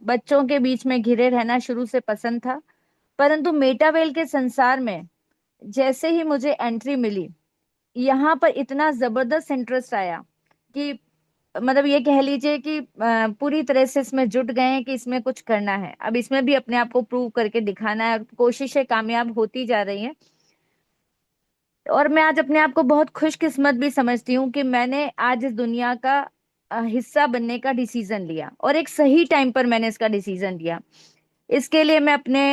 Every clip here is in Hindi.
बच्चों के बीच में घिरे रहना शुरू से पसंद था। परंतु मेटावेल के संसार में जैसे ही मुझे एंट्री मिली, यहाँ पर इतना जबरदस्त इंटरेस्ट आया कि मतलब ये कह लीजिए कि पूरी तरह से इसमें जुट गए हैं कि इसमें कुछ करना है। अब इसमें भी अपने आप को प्रूव करके दिखाना है और कोशिशें कामयाब होती जा रही हैं। और मैं आज अपने आप को बहुत खुशकिस्मत भी समझती हूँ कि मैंने आज इस दुनिया का हिस्सा बनने का डिसीजन लिया, और एक सही टाइम पर मैंने इसका डिसीजन लिया। इसके लिए मैं अपने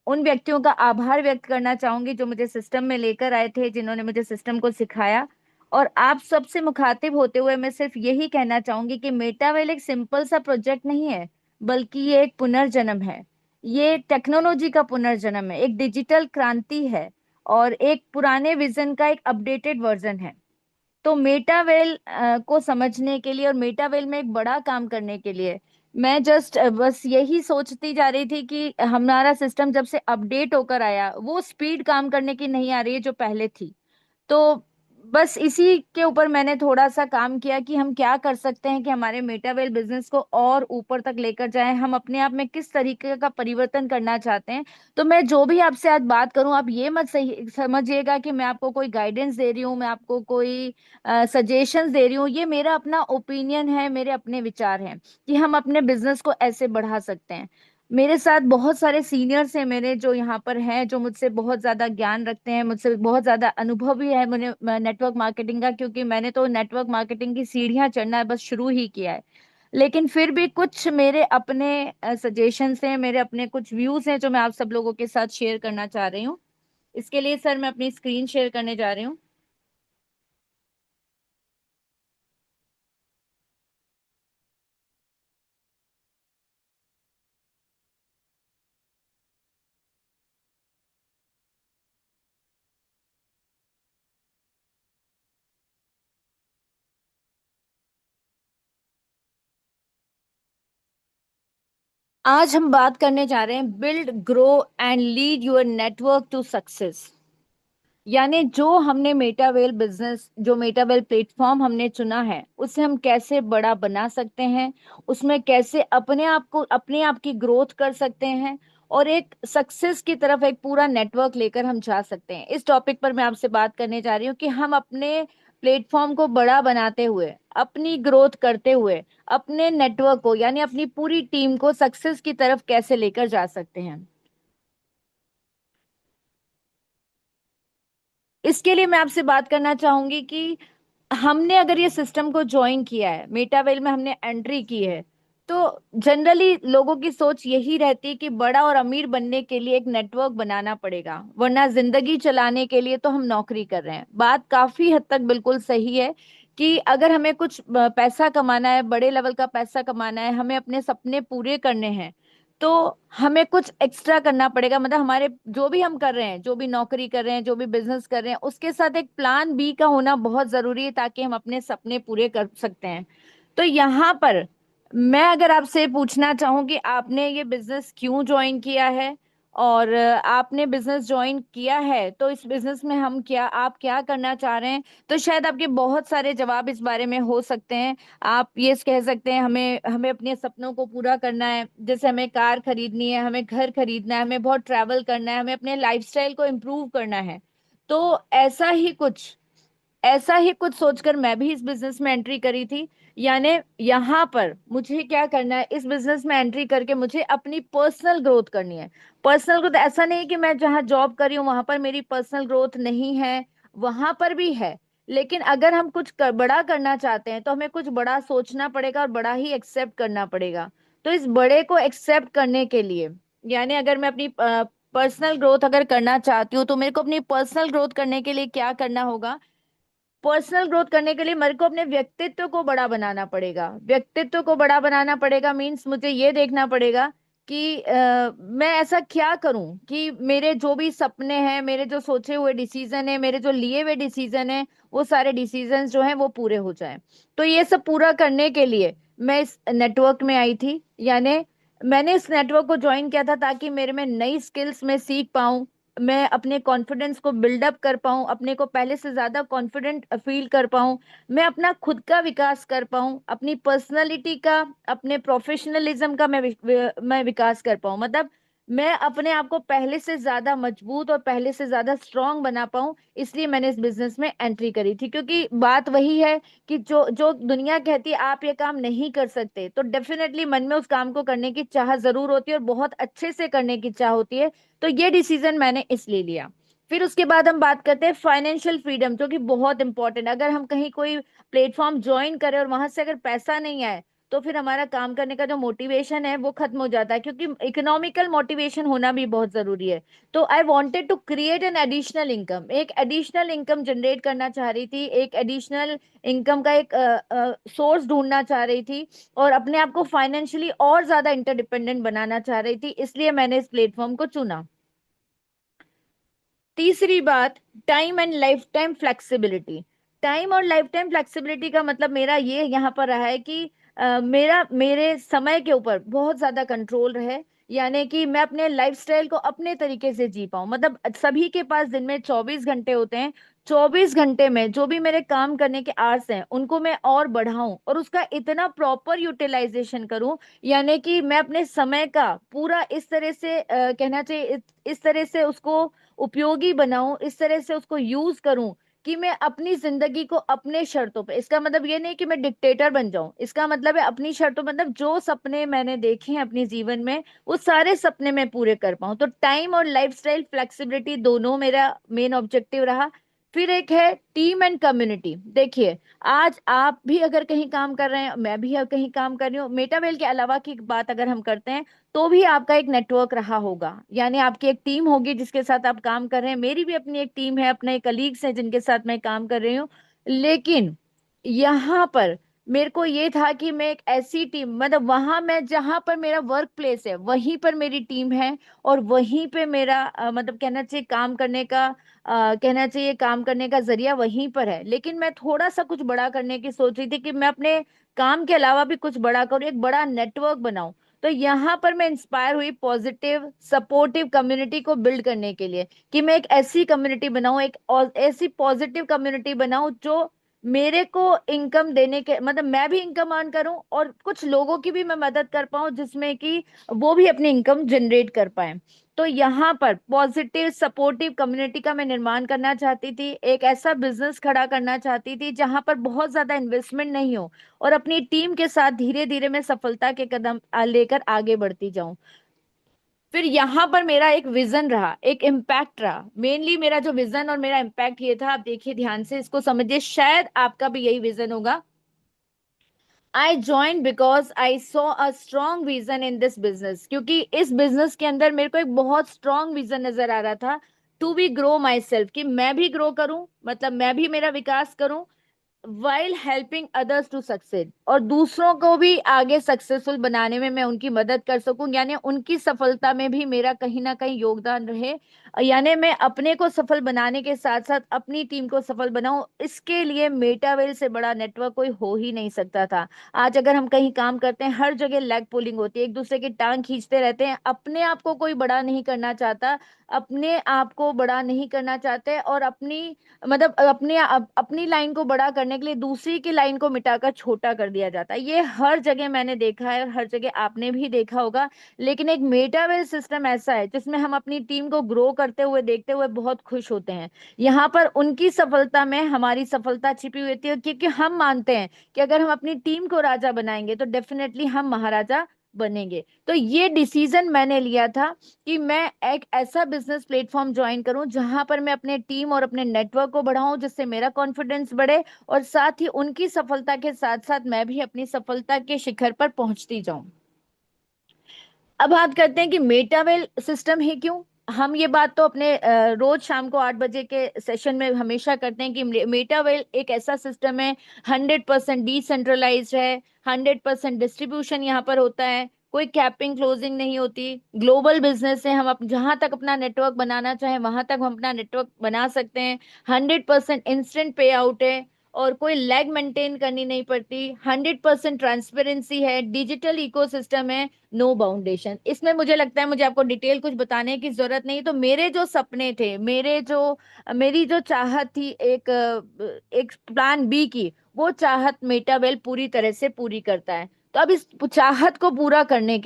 उन व्यक्तियों का आभार व्यक्त करना चाहूंगी जो मुझे सिस्टम में लेकर आए थे, जिन्होंने मुझे सिस्टम को सिखाया। और आप सबसे मुखातिब होते हुए मैं सिर्फ यही कहना चाहूंगी कि मेटावेल एक सिंपल सा प्रोजेक्ट नहीं है, बल्कि ये एक पुनर्जन्म है। ये टेक्नोलॉजी का पुनर्जन्म है, एक डिजिटल क्रांति है, और एक पुराने विजन का एक अपडेटेड वर्जन है। तो मेटावेल को समझने के लिए और मेटावेल में एक बड़ा काम करने के लिए मैं जस्ट बस यही सोचती जा रही थी कि हमारा सिस्टम जब से अपडेट होकर आया, वो स्पीड काम करने की नहीं आ रही है जो पहले थी। तो बस इसी के ऊपर मैंने थोड़ा सा काम किया कि हम क्या कर सकते हैं कि हमारे मेटावेल बिजनेस को और ऊपर तक लेकर जाएं, हम अपने आप में किस तरीके का परिवर्तन करना चाहते हैं। तो मैं जो भी आपसे आज बात करूं, आप ये मत सही समझिएगा कि मैं आपको कोई गाइडेंस दे रही हूँ, मैं आपको कोई सजेशंस दे रही हूँ। ये मेरा अपना ओपिनियन है, मेरे अपने विचार हैं कि हम अपने बिजनेस को ऐसे बढ़ा सकते हैं। मेरे साथ बहुत सारे सीनियर्स हैं मेरे जो यहाँ पर हैं, जो मुझसे बहुत ज्यादा ज्ञान रखते हैं, मुझसे बहुत ज्यादा अनुभव भी है मुझे नेटवर्क मार्केटिंग का, क्योंकि मैंने तो नेटवर्क मार्केटिंग की सीढ़ियां चढ़ना बस शुरू ही किया है। लेकिन फिर भी कुछ मेरे अपने सजेशंस हैं, मेरे अपने कुछ व्यूज हैं जो मैं आप सब लोगों के साथ शेयर करना चाह रही हूँ। इसके लिए सर मैं अपनी स्क्रीन शेयर करने जा रही हूँ। आज हम बात करने जा रहे हैं build grow and lead your network to success. यानी जो हमने मेटावेल बिजनेस, जो मेटावेल प्लेटफॉर्म हमने चुना है, उसे हम कैसे बड़ा बना सकते हैं, उसमें कैसे अपने आप को, अपने आप की ग्रोथ कर सकते हैं, और एक सक्सेस की तरफ एक पूरा नेटवर्क लेकर हम जा सकते हैं। इस टॉपिक पर मैं आपसे बात करने जा रही हूँ कि हम अपने प्लेटफॉर्म को बड़ा बनाते हुए, अपनी ग्रोथ करते हुए, अपने नेटवर्क को यानी अपनी पूरी टीम को सक्सेस की तरफ कैसे लेकर जा सकते हैं। इसके लिए मैं आपसे बात करना चाहूंगी कि हमने अगर ये सिस्टम को ज्वाइन किया है, मेटावेल में हमने एंट्री की है, तो जनरली लोगों की सोच यही रहती है कि बड़ा और अमीर बनने के लिए एक नेटवर्क बनाना पड़ेगा, वरना जिंदगी चलाने के लिए तो हम नौकरी कर रहे हैं। बात काफी हद तक बिल्कुल सही है कि अगर हमें कुछ पैसा कमाना है, बड़े लेवल का पैसा कमाना है, हमें अपने सपने पूरे करने हैं, तो हमें कुछ एक्स्ट्रा करना पड़ेगा। मतलब हमारे जो भी हम कर रहे हैं, जो भी नौकरी कर रहे हैं, जो भी बिजनेस कर रहे हैं, उसके साथ एक प्लान बी का होना बहुत जरूरी है, ताकि हम अपने सपने पूरे कर सकते हैं। तो यहाँ पर मैं अगर आपसे पूछना चाहूँ कि आपने ये बिजनेस क्यों ज्वाइन किया है, और आपने बिजनेस ज्वाइन किया है तो इस बिजनेस में हम क्या, आप क्या करना चाह रहे हैं, तो शायद आपके बहुत सारे जवाब इस बारे में हो सकते हैं। आप ये कह सकते हैं हमें हमें अपने सपनों को पूरा करना है, जैसे हमें कार खरीदनी है, हमें घर खरीदना है, हमें बहुत ट्रैवल करना है, हमें अपने लाइफस्टाइल को इम्प्रूव करना है। तो ऐसा ही कुछ सोचकर मैं भी इस बिजनेस में एंट्री करी थी। यानी यहाँ पर मुझे क्या करना है, इस बिजनेस में एंट्री करके मुझे अपनी पर्सनल ग्रोथ करनी है। पर्सनल ग्रोथ ऐसा नहीं कि मैं जहाँ जॉब कर रही हूँ वहां पर मेरी पर्सनल ग्रोथ नहीं है, वहां पर भी है। लेकिन अगर हम कुछ बड़ा करना चाहते हैं तो हमें कुछ बड़ा सोचना पड़ेगा और बड़ा ही एक्सेप्ट करना पड़ेगा। तो इस बड़े को एक्सेप्ट करने के लिए, यानी अगर मैं अपनी पर्सनल ग्रोथ अगर करना चाहती हूँ, तो मेरे को अपनी पर्सनल ग्रोथ करने के लिए क्या करना होगा। पर्सनल ग्रोथ करने के लिए मेरे को अपने व्यक्तित्व को बड़ा बनाना पड़ेगा। व्यक्तित्व को बड़ा बनाना पड़ेगा मीन्स मुझे ये देखना पड़ेगा कि मैं ऐसा क्या करूं कि मेरे जो भी सपने हैं, मेरे जो सोचे हुए डिसीजन है, मेरे जो लिए हुए डिसीजन है, वो सारे डिसीजन जो हैं वो पूरे हो जाएं। तो ये सब पूरा करने के लिए मैं इस नेटवर्क में आई थी। यानी मैंने इस नेटवर्क को ज्वाइन किया था ताकि मेरे में नई स्किल्स में सीख पाऊं, मैं अपने कॉन्फिडेंस को बिल्डअप कर पाऊं, अपने को पहले से ज्यादा कॉन्फिडेंट फील कर पाऊं, मैं अपना खुद का विकास कर पाऊं, अपनी पर्सनालिटी का, अपने प्रोफेशनलिज्म का मैं विकास कर पाऊं, मतलब मैं अपने आप को पहले से ज्यादा मजबूत और पहले से ज्यादा स्ट्रांग बना पाऊं। इसलिए मैंने इस बिजनेस में एंट्री करी थी, क्योंकि बात वही है कि जो जो दुनिया कहती है आप ये काम नहीं कर सकते, तो डेफिनेटली मन में उस काम को करने की चाह जरूर होती है और बहुत अच्छे से करने की चाह होती है। तो ये डिसीजन मैंने इसलिए लिया। फिर उसके बाद हम बात करते हैं फाइनेंशियल फ्रीडम, जो कि बहुत इंपॉर्टेंट। अगर हम कहीं कोई प्लेटफॉर्म ज्वाइन करें और वहां से अगर पैसा नहीं आए, तो फिर हमारा काम करने का जो मोटिवेशन है वो खत्म हो जाता है, क्योंकि इकोनॉमिकल मोटिवेशन होना भी बहुत जरूरी है। तो I wanted to create an additional income, एक एडिशनल इनकम जनरेट करना चाह रही थी, एक एडिशनल इनकम का एक सोर्स ढूंढना चाह रही थी, और अपने आप को फाइनेंशियली और ज्यादा इंटरडिपेंडेंट बनाना चाह रही थी। इसलिए मैंने इस प्लेटफॉर्म को चुना। तीसरी बात, time and life time flexibility. Time और लाइफ टाइम फ्लेक्सिबिलिटी का मतलब मेरा ये यहाँ पर रहा है कि मेरे समय के ऊपर बहुत ज्यादा कंट्रोल रहे, यानी कि मैं अपने लाइफस्टाइल को अपने तरीके से जी पाऊं। मतलब सभी के पास दिन में 24 घंटे होते हैं, 24 घंटे में जो भी मेरे काम करने के आवर्स हैं उनको मैं और बढ़ाऊं और उसका इतना प्रॉपर यूटिलाइजेशन करूं, यानी कि मैं अपने समय का पूरा इस तरह से कहना चाहिए इस तरह से उसको उपयोगी बनाऊं, इस तरह से उसको यूज करूं कि मैं अपनी जिंदगी को अपने शर्तों पे, इसका मतलब ये नहीं कि मैं डिक्टेटर बन जाऊं, इसका मतलब है अपनी शर्तों, मतलब जो सपने मैंने देखे हैं अपने जीवन में वो सारे सपने मैं पूरे कर पाऊं। तो टाइम और लाइफस्टाइल फ्लेक्सिबिलिटी दोनों मेरा मेन ऑब्जेक्टिव रहा। फिर एक है टीम एंड कम्युनिटी। देखिए, आज आप भी अगर कहीं काम कर रहे हैं, मैं भी अब कहीं काम कर रही हूँ, मेटावेल के अलावा की बात अगर हम करते हैं, तो भी आपका एक नेटवर्क रहा होगा, यानी आपकी एक टीम होगी जिसके साथ आप काम कर रहे हैं। मेरी भी अपनी एक टीम है, अपने कलीग्स हैं जिनके साथ मैं काम कर रही हूँ। लेकिन यहाँ पर मेरे को ये था कि मैं एक ऐसी टीम, मतलब वहां मैं जहां पर मेरा वर्क प्लेस है वहीं पर मेरी टीम है, और वहीं पे मेरा मतलब कहना चाहिए काम करने का कहना चाहिए काम करने का जरिया वहीं पर है। लेकिन मैं थोड़ा सा कुछ बड़ा करने की सोच रही थी कि मैं अपने काम के अलावा भी कुछ बड़ा करूँ, एक बड़ा नेटवर्क बनाऊं। तो यहाँ पर मैं इंस्पायर हुई पॉजिटिव सपोर्टिव कम्युनिटी को बिल्ड करने के लिए, कि मैं एक ऐसी कम्युनिटी बनाऊं, एक और ऐसी पॉजिटिव कम्युनिटी बनाऊं जो मेरे को इनकम देने के, मतलब मैं भी इनकम अर्न करूं और कुछ लोगों की भी मैं मदद कर पाऊं, जिसमें कि वो भी अपनी इनकम जनरेट कर पाए। तो यहाँ पर पॉजिटिव सपोर्टिव कम्युनिटी का मैं निर्माण करना चाहती थी, एक ऐसा बिजनेस खड़ा करना चाहती थी जहां पर बहुत ज्यादा इन्वेस्टमेंट नहीं हो, और अपनी टीम के साथ धीरे धीरे मैं सफलता के कदम लेकर आगे बढ़ती जाऊं। फिर यहाँ पर मेरा एक विजन रहा, एक इम्पैक्ट रहा। मेनली मेरा जो विजन और मेरा इम्पैक्ट ये था, आप देखिए ध्यान से इसको समझिए, शायद आपका भी यही विजन होगा। I join because I saw a strong vision in this business, क्योंकि इस बिजनेस के अंदर मेरे को एक बहुत स्ट्रॉन्ग विजन नजर आ रहा था, to be grow myself, कि मैं भी ग्रो करूं, मतलब मैं भी मेरा विकास करूं, while helping others to succeed, और दूसरों को भी आगे सक्सेसफुल बनाने में मैं उनकी मदद कर सकूं, यानी उनकी सफलता में भी मेरा कहीं ना कहीं योगदान रहे। यानी मैं अपने को सफल बनाने के साथ साथ अपनी टीम को सफल बनाऊं, इसके लिए मेटावेल से बड़ा नेटवर्क कोई हो ही नहीं सकता था। आज अगर हम कहीं काम करते हैं, हर जगह लेग पुलिंग होती है, एक दूसरे की टांग खींचते रहते हैं, अपने आप को कोई बड़ा नहीं करना चाहता, अपने आप को बड़ा नहीं करना चाहते, और अपनी मतलब अपनी लाइन को बड़ा करने के लिए दूसरी की लाइन को मिटाकर छोटा कर दिया जाता है। ये हर जगह मैंने देखा है और हर जगह आपने भी देखा होगा। लेकिन एक मेटावेल सिस्टम ऐसा है जिसमें हम अपनी टीम को ग्रो करते हुए देखते हुए बहुत खुश होते हैं। यहाँ पर उनकी सफलता में हमारी सफलता छिपी हुई होती है, क्योंकि हम मानते हैं कि अगर हम अपनी टीम को राजा बनाएंगे तो डेफिनेटली हम महाराजा बनेंगे। तो ये डिसीजन मैंने लिया था कि मैं एक ऐसा बिजनेस प्लेटफॉर्म ज्वाइन करूं जहां पर मैं अपने टीम और अपने नेटवर्क को बढ़ाऊं, जिससे मेरा कॉन्फिडेंस बढ़े, और साथ ही उनकी सफलता के साथ साथ मैं भी अपनी सफलता के शिखर पर पहुंचती जाऊं। अब बात करते हैं कि मेटावेल सिस्टम ही क्यों। हम ये बात तो अपने रोज शाम को 8 बजे के सेशन में हमेशा करते हैं कि मेटावेल एक ऐसा सिस्टम है, 100% डिसेंट्रलाइज्ड है, 100% डिस्ट्रीब्यूशन यहाँ पर होता है, कोई कैपिंग क्लोजिंग नहीं होती, ग्लोबल बिजनेस है, हम जहां तक अपना नेटवर्क बनाना चाहें वहां तक हम अपना नेटवर्क बना सकते हैं, 100% इंस्टेंट पे आउट है, और कोई लैग मेंटेन करनी नहीं पड़ती, 100% ट्रांसपेरेंसी है, डिजिटल इकोसिस्टम है, नो बाउंडेशन। इसमें मुझे लगता है मुझे आपको डिटेल कुछ बताने की जरूरत नहीं। तो मेरे जो सपने थे, मेरी जो चाहत थी एक प्लान बी की, वो चाहत मेटावेल पूरी तरह से पूरी करता है। तो अब इस चाहत को पूरा करने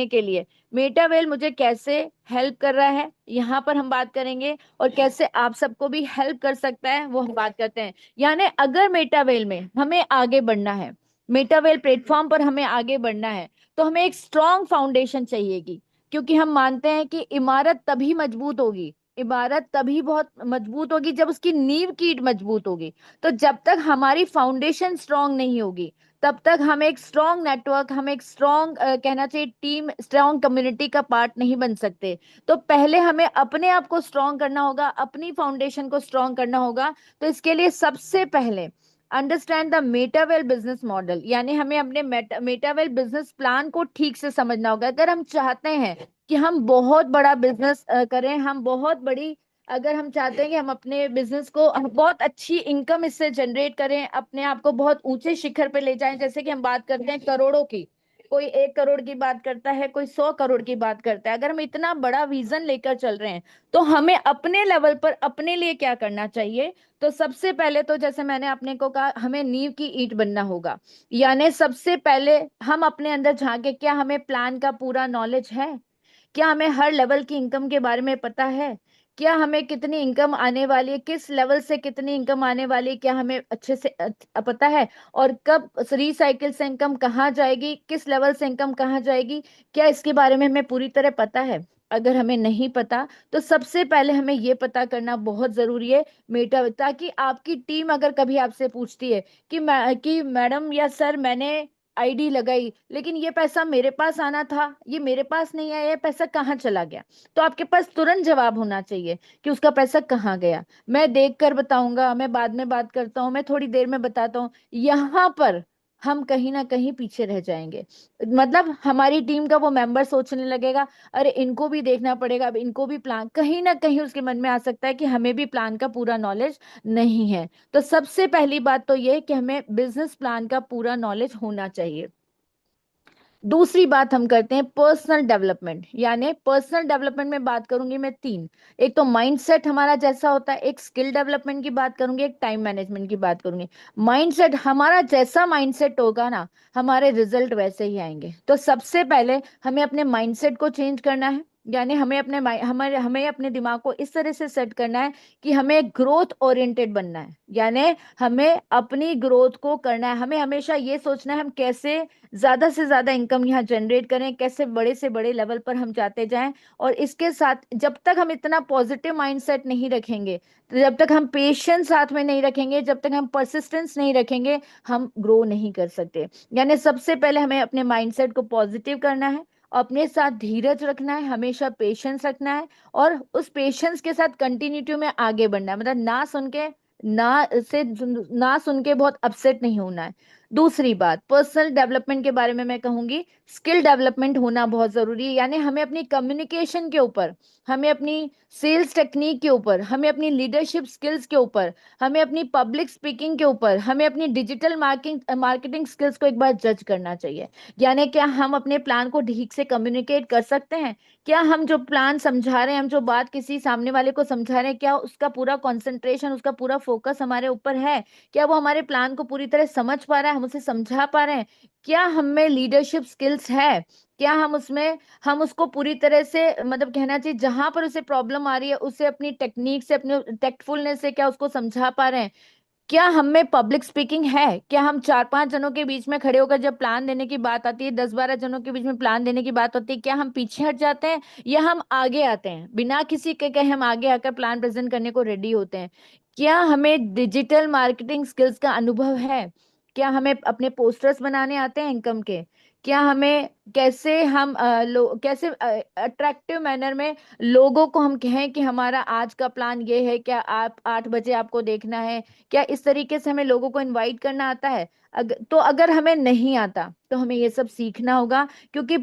के लिए मेटावेल मुझे कैसे हेल्प कर रहा है, यहाँ पर हम बात करेंगे। और कैसे आप सबको भी हेल्प कर सकता है, वो हम बात करते हैं। यानी अगर मेटावेल में हमें आगे बढ़ना है, मेटावेल प्लेटफॉर्म पर हमें आगे बढ़ना है, तो हमें एक स्ट्रॉन्ग फाउंडेशन चाहिएगी। क्योंकि हम मानते हैं कि इमारत तभी बहुत मजबूत होगी जब उसकी नींव की ईंट मजबूत होगी। तो जब तक हमारी फाउंडेशन स्ट्रांग नहीं होगी, तब तक हम एक स्ट्रांग नेटवर्क, हम एक स्ट्रांग कहना चाहिए टीम, स्ट्रांग कम्युनिटी का पार्ट नहीं बन सकते। तो पहले हमें अपने आप को स्ट्रांग करना होगा, अपनी फाउंडेशन को स्ट्रांग करना होगा। तो इसके लिए सबसे पहले अंडरस्टैंड द मेटावेल बिजनेस मॉडल, यानी हमें अपने मेटावेल बिजनेस प्लान को ठीक से समझना होगा। अगर हम चाहते हैं कि हम बहुत बड़ा बिजनेस करें, अगर हम चाहते हैं कि हम अपने बिजनेस को बहुत अच्छी इनकम इससे जनरेट करें, अपने आप को बहुत ऊंचे शिखर पे ले जाएं, जैसे कि हम बात करते हैं करोड़ों की, कोई 1 करोड़ की बात करता है, कोई 100 करोड़ की बात करता है। अगर हम इतना बड़ा विजन लेकर चल रहे हैं, तो हमें अपने लेवल पर अपने लिए क्या करना चाहिए। तो सबसे पहले तो जैसे मैंने अपने को कहा, हमें नींव की ईंट बनना होगा। यानी सबसे पहले हम अपने अंदर झांके, क्या हमें प्लान का पूरा नॉलेज है, क्या हमें हर लेवल की इनकम के बारे में पता है, क्या हमें कितनी इनकम आने वाली है, किस लेवल से कितनी इनकम आने वाली है, क्या हमें अच्छे से पता है। और कब रिसाइकिल से इनकम कहाँ जाएगी, किस लेवल से इनकम कहाँ जाएगी, क्या इसके बारे में हमें पूरी तरह पता है। अगर हमें नहीं पता, तो सबसे पहले हमें ये पता करना बहुत जरूरी है मेटा, ताकि आपकी टीम अगर कभी आपसे पूछती है कि मैडम या सर, मैंने आईडी लगाई, लेकिन ये पैसा मेरे पास आना था, ये मेरे पास नहीं आया, ये पैसा कहाँ चला गया, तो आपके पास तुरंत जवाब होना चाहिए कि उसका पैसा कहाँ गया। मैं देख कर बताऊंगा, मैं बाद में बात करता हूँ, मैं थोड़ी देर में बताता हूँ, यहाँ पर हम कहीं ना कहीं पीछे रह जाएंगे। मतलब हमारी टीम का वो मेंबर सोचने लगेगा, अरे इनको भी देखना पड़ेगा, अब इनको भी प्लान, कहीं ना कहीं उसके मन में आ सकता है कि हमें भी प्लान का पूरा नॉलेज नहीं है। तो सबसे पहली बात तो ये कि हमें बिजनेस प्लान का पूरा नॉलेज होना चाहिए। दूसरी बात हम करते हैं पर्सनल डेवलपमेंट, यानी पर्सनल डेवलपमेंट में बात करूंगी मैं तीन। एक तो माइंडसेट हमारा जैसा होता है, एक स्किल डेवलपमेंट की बात करूंगी, एक टाइम मैनेजमेंट की बात करूंगी। माइंडसेट हमारा जैसा माइंडसेट होगा ना, हमारे रिजल्ट वैसे ही आएंगे। तो सबसे पहले हमें अपने माइंडसेट को चेंज करना है। यानी हमें अपने दिमाग को इस तरह से सेट करना है कि हमें ग्रोथ ओरिएंटेड बनना है। यानी हमें अपनी ग्रोथ को करना है, हमें हमेशा ये सोचना है हम कैसे ज्यादा से ज्यादा इनकम यहाँ जनरेट करें, कैसे बड़े से बड़े लेवल पर हम जाते जाएं। और इसके साथ जब तक हम इतना पॉजिटिव माइंडसेट नहीं रखेंगे, तो जब तक हम पेशेंस साथ में नहीं रखेंगे, जब तक हम परसिस्टेंस नहीं रखेंगे, हम ग्रो नहीं कर सकते। यानी सबसे पहले हमें अपने माइंडसेट को पॉजिटिव करना है, अपने साथ धीरज रखना है, हमेशा पेशेंस रखना है, और उस पेशेंस के साथ कंटिन्यूटी में आगे बढ़ना है। मतलब ना सुन के बहुत अपसेट नहीं होना है। दूसरी बात, पर्सनल डेवलपमेंट के बारे में मैं कहूंगी, स्किल डेवलपमेंट होना बहुत जरूरी है। यानी हमें अपनी कम्युनिकेशन के ऊपर, हमें अपनी सेल्स टेक्निक के ऊपर, हमें अपनी लीडरशिप स्किल्स के ऊपर, हमें अपनी पब्लिक स्पीकिंग के ऊपर, हमें अपनी डिजिटल मार्केटिंग स्किल्स को एक बार जज करना चाहिए। यानी क्या हम अपने प्लान को ठीक से कम्युनिकेट कर सकते हैं, क्या हम जो प्लान समझा रहे हैं, हम जो बात किसी सामने वाले को समझा रहे हैं, क्या उसका पूरा कंसंट्रेशन, उसका पूरा फोकस हमारे ऊपर है, क्या वो हमारे प्लान को पूरी तरह समझ पा रहा है, हम उसे समझा पा रहे हैं, क्या हम में लीडरशिप स्किल्स है, क्या हम उसको पूरी तरह से, मतलब कहना चाहिए जहां पर उसे प्रॉब्लम आ रही है, उसे अपनी टेक्निक से, अपने टेक्टफुलनेस से क्या उसको समझा पा रहे हैं। क्या हम में पब्लिक स्पीकिंग है, क्या हम 4-5 जनों के बीच में खड़े होकर जब प्लान देने की बात आती है, 10-12 जनों के बीच में प्लान देने की बात होती है, क्या हम पीछे हट जाते हैं, या हम आगे आते हैं, बिना किसी के कहे हम आगे आकर प्लान प्रेजेंट करने को रेडी होते हैं। क्या हमें डिजिटल मार्केटिंग स्किल्स का अनुभव है, क्या हमें अपने पोस्टर्स बनाने आते हैं इनकम के, क्या हमें कैसे हम कैसे अट्रैक्टिव मैनर में लोगों को हम कहें कि हमारा आज का प्लान ये है, क्या आप 8 बजे आपको देखना है, क्या इस तरीके से हमें लोगों को इनवाइट करना आता है? तो अगर हमें नहीं आता तो हमें ये सब सीखना होगा, क्योंकि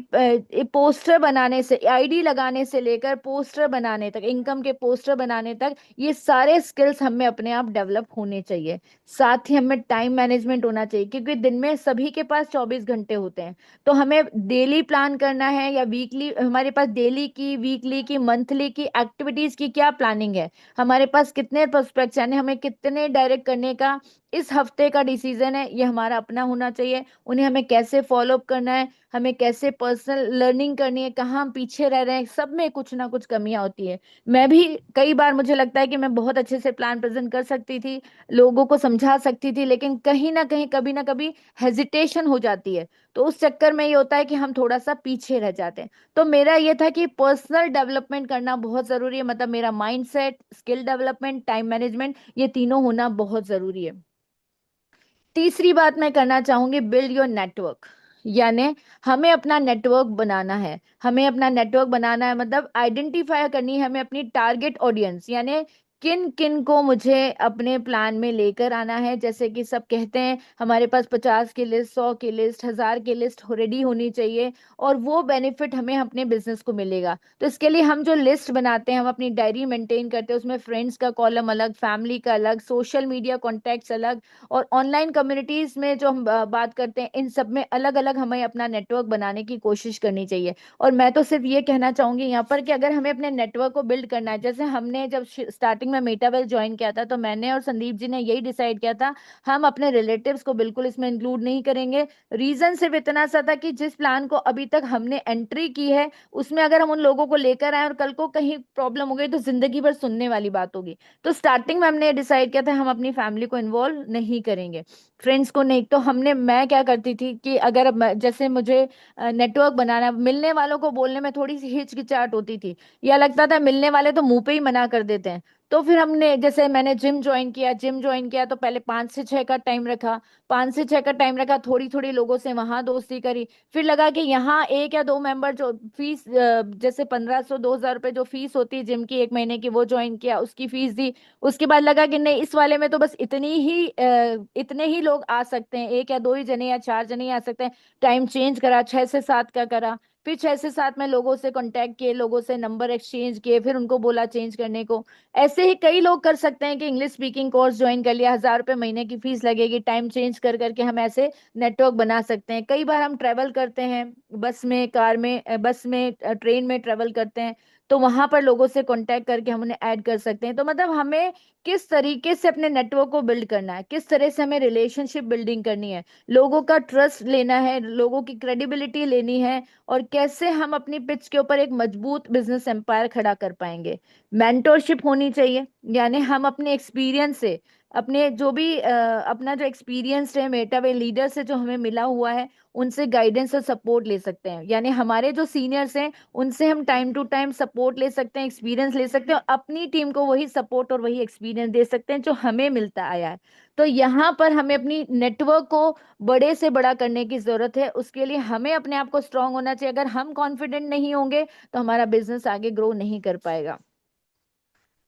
पोस्टर बनाने से, आईडी लगाने से लेकर पोस्टर बनाने तक, इनकम के पोस्टर बनाने तक, ये सारे स्किल्स हमें अपने आप डेवलप होने चाहिए। साथ ही हमें टाइम मैनेजमेंट होना चाहिए, क्योंकि दिन में सभी के पास 24 घंटे होते हैं। तो हमें डेली प्लान करना है या वीकली, हमारे पास डेली की, वीकली की, मंथली की एक्टिविटीज की क्या प्लानिंग है, हमारे पास कितने प्रोस्पेक्ट्स, यानी हमें कितने डायरेक्ट करने का इस हफ्ते का डिसीजन है, ये हमारा अपना होना चाहिए। उन्हें हमें कैसे फॉलो अप करना है, हमें कैसे पर्सनल लर्निंग करनी है, कहाँ हम पीछे रह रहे हैं, सब में कुछ ना कुछ कमियां होती है। मैं भी कई बार मुझे लगता है कि मैं बहुत अच्छे से प्लान प्रेजेंट कर सकती थी, लोगों को समझा सकती थी, लेकिन कहीं ना कहीं कभी ना कभी हेजिटेशन हो जाती है। तो उस चक्कर में ये होता है कि हम थोड़ा सा पीछे रह जाते हैं। तो मेरा ये था कि पर्सनल डेवलपमेंट करना बहुत जरूरी है, मतलब मेरा mindset, skill development, time management, ये तीनों होना बहुत जरूरी है। तीसरी बात मैं करना चाहूंगी, बिल्ड योर नेटवर्क। यानी हमें अपना नेटवर्क बनाना है, हमें अपना नेटवर्क बनाना है, मतलब आइडेंटिफाई करनी है हमें अपनी टारगेट ऑडियंस, यानी किन किन को मुझे अपने प्लान में लेकर आना है। जैसे कि सब कहते हैं हमारे पास 50 की लिस्ट, 100 की लिस्ट, 1000 की लिस्ट रेडी होनी चाहिए, और वो बेनिफिट हमें अपने बिजनेस को मिलेगा। तो इसके लिए हम जो लिस्ट बनाते हैं, हम अपनी डायरी मेंटेन करते हैं, उसमें फ्रेंड्स का कॉलम अलग, फैमिली का अलग, सोशल मीडिया कॉन्टैक्ट्स अलग, और ऑनलाइन कम्युनिटीज में जो हम बात करते हैं, इन सब में अलग अलग हमें अपना नेटवर्क बनाने की कोशिश करनी चाहिए। और मैं तो सिर्फ ये कहना चाहूंगी यहाँ पर कि अगर हमें अपने नेटवर्क को बिल्ड करना है, जैसे हमने जब स्टार्टिंग में मेटावेल ज्वाइन किया था, तो मैंने और संदीप जी ने यही डिसाइड किया था, हम अपने रिलेटिव्स को बिल्कुल इसमें इंक्लूड नहीं करेंगे। रीजन सिर्फ इतना सा था कि जिस प्लान को अभी तक हमने एंट्री की है, उसमें अगर हम उन लोगों को लेकर आए और कल को कहीं प्रॉब्लम हो गई, तो जिंदगी भर सुनने वाली बात होगी। तो स्टार्टिंग में हमने डिसाइड किया था हम अपनी फैमिली को इन्वॉल्व नहीं करेंगे, फ्रेंड्स को नहीं। तो हमने, मैं क्या करती थी कि अगर जैसे मुझे नेटवर्क बनाना, मिलने वालों को बोलने में थोड़ी सी हिचकिचाहट होती थी, या लगता था मिलने वाले तो मुंह पे ही मना कर देते हैं। तो फिर हमने, जैसे मैंने जिम ज्वाइन किया, तो पहले 5 से 6 का टाइम रखा, 5 से 6 का टाइम रखा, थोड़ी थोड़ी लोगों से वहां दोस्ती करी। फिर लगा कि यहाँ एक या दो मेंबर, जो फीस जैसे 1500 2000 रुपए जो फीस होती है जिम की 1 महीने की, वो ज्वाइन किया, उसकी फीस दी। उसके बाद लगा कि नहीं, इस वाले में तो बस इतने ही लोग आ सकते हैं, एक या दो ही जने या 4 जने ही आ सकते हैं। टाइम चेंज करा, 6 से 7 का करा। फिर 6 से 7 में लोगों से कांटेक्ट किए, लोगों से नंबर एक्सचेंज किए, फिर उनको बोला चेंज करने को। ऐसे ही कई लोग कर सकते हैं कि इंग्लिश स्पीकिंग कोर्स ज्वाइन कर लिया, 1000 रुपये महीने की फीस लगेगी, टाइम चेंज कर करके हम ऐसे नेटवर्क बना सकते हैं। कई बार हम ट्रेवल करते हैं, बस में, कार में, ट्रेन में ट्रेवल करते हैं, तो वहां पर लोगों से कांटेक्ट करके हम उन्हें ऐड कर सकते हैं। तो मतलब हमें किस तरीके से अपने नेटवर्क को बिल्ड करना है, किस तरह से हमें रिलेशनशिप बिल्डिंग करनी है, लोगों का ट्रस्ट लेना है, लोगों की क्रेडिबिलिटी लेनी है, और कैसे हम अपनी पिच के ऊपर एक मजबूत बिजनेस एम्पायर खड़ा कर पाएंगे। मेंटोरशिप होनी चाहिए, यानी हम अपने एक्सपीरियंस से, अपने जो भी अपना जो एक्सपीरियंस है मेटावे लीडर से जो हमें मिला हुआ है, उनसे गाइडेंस और सपोर्ट ले सकते हैं। यानी हमारे जो सीनियर्स हैं, उनसे हम टाइम टू टाइम सपोर्ट ले सकते हैं, एक्सपीरियंस ले सकते हैं, और अपनी टीम को वही सपोर्ट और वही एक्सपीरियंस दे सकते हैं जो हमें मिलता आया है। तो यहाँ पर हमें अपनी नेटवर्क को बड़े से बड़ा करने की जरूरत है। उसके लिए हमें अपने आप को स्ट्रांग होना चाहिए। अगर हम कॉन्फिडेंट नहीं होंगे तो हमारा बिजनेस आगे ग्रो नहीं कर पाएगा।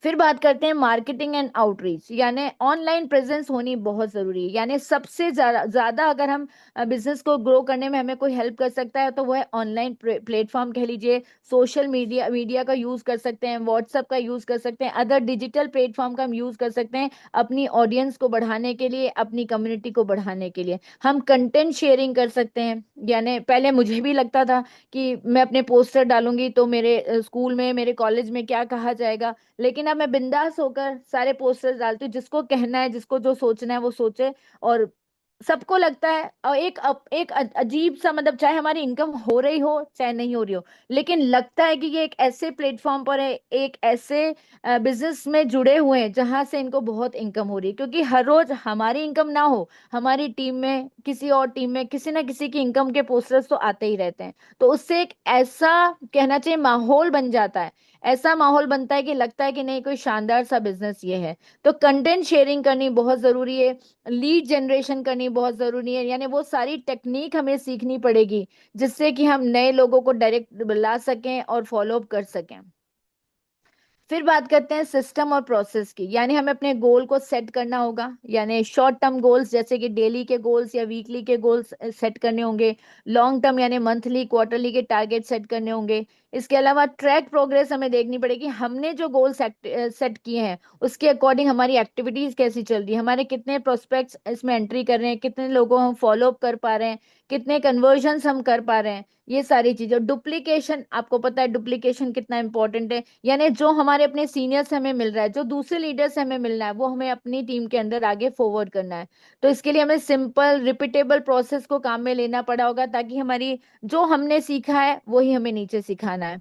फिर बात करते हैं मार्केटिंग एंड आउटरीच, यानी ऑनलाइन प्रेजेंस होनी बहुत जरूरी है। यानी सबसे ज्यादा ज्यादा अगर हम बिजनेस को ग्रो करने में हमें कोई हेल्प कर सकता है, तो वो है ऑनलाइन प्लेटफॉर्म कह लीजिए, सोशल मीडिया का यूज कर सकते हैं, व्हाट्सएप का यूज कर सकते हैं, अदर डिजिटल प्लेटफॉर्म का हम यूज कर सकते हैं, अपनी ऑडियंस को बढ़ाने के लिए, अपनी कम्युनिटी को बढ़ाने के लिए। हम कंटेंट शेयरिंग कर सकते हैं। यानी पहले मुझे भी लगता था कि मैं अपने पोस्टर डालूंगी तो मेरे स्कूल में, मेरे कॉलेज में क्या कहा जाएगा, लेकिन अब मैं बिंदास होकर सारे पोस्टर्स डालती हूँ, जिसको कहना है, जिसको जो सोचना है वो सोचे। और सबको लगता है, और एक अजीब सा, मतलब चाहे हमारी इनकम हो रही हो चाहे नहीं हो रही हो, लेकिन लगता है कि ये एक ऐसे प्लेटफॉर्म पर है, एक ऐसे बिजनेस में जुड़े हुए हैं जहां से इनको बहुत इनकम हो रही है। क्योंकि हर रोज हमारी इनकम ना हो, हमारी टीम में, किसी और टीम में, किसी ना किसी की इनकम के पोस्टर्स तो आते ही रहते हैं। तो उससे एक ऐसा, कहना चाहिए, माहौल बन जाता है, ऐसा माहौल बनता है कि लगता है कि नहीं, कोई शानदार सा बिजनेस ये है। तो कंटेंट शेयरिंग करनी बहुत जरूरी है, लीड जनरेशन करनी बहुत जरूरी है, यानी वो सारी टेक्निक हमें सीखनी पड़ेगी जिससे कि हम नए लोगों को डायरेक्ट ला सकें और फॉलो अप कर सकें। फिर बात करते हैं सिस्टम और प्रोसेस की, यानी हमें अपने गोल को सेट करना होगा, यानी शॉर्ट टर्म गोल्स जैसे कि डेली के गोल्स या वीकली के गोल्स सेट करने होंगे। लॉन्ग टर्म यानी मंथली क्वार्टरली के टारगेट सेट करने होंगे। इसके अलावा ट्रैक प्रोग्रेस हमें देखनी पड़ेगी, हमने जो गोल सेट सेट किए हैं उसके अकॉर्डिंग हमारी एक्टिविटीज कैसी चल रही है, हमारे कितने प्रोस्पेक्ट्स इसमें एंट्री कर रहे हैं, कितने लोगों हम फॉलो अप कर पा रहे हैं, कितने कन्वर्जन्स हम कर पा रहे हैं। ये सारी चीजें, डुप्लीकेशन, आपको पता है डुप्लीकेशन कितना इंपॉर्टेंट है, यानी जो हमारे अपने सीनियर से हमें मिल रहा है, जो दूसरे लीडर से हमें मिलना है, वो हमें अपनी टीम के अंदर आगे फॉरवर्ड करना है। तो इसके लिए हमें सिंपल रिपीटेबल प्रोसेस को काम में लेना पड़ा होगा, ताकि हमारी जो हमने सीखा है वही हमें नीचे सिखाना है।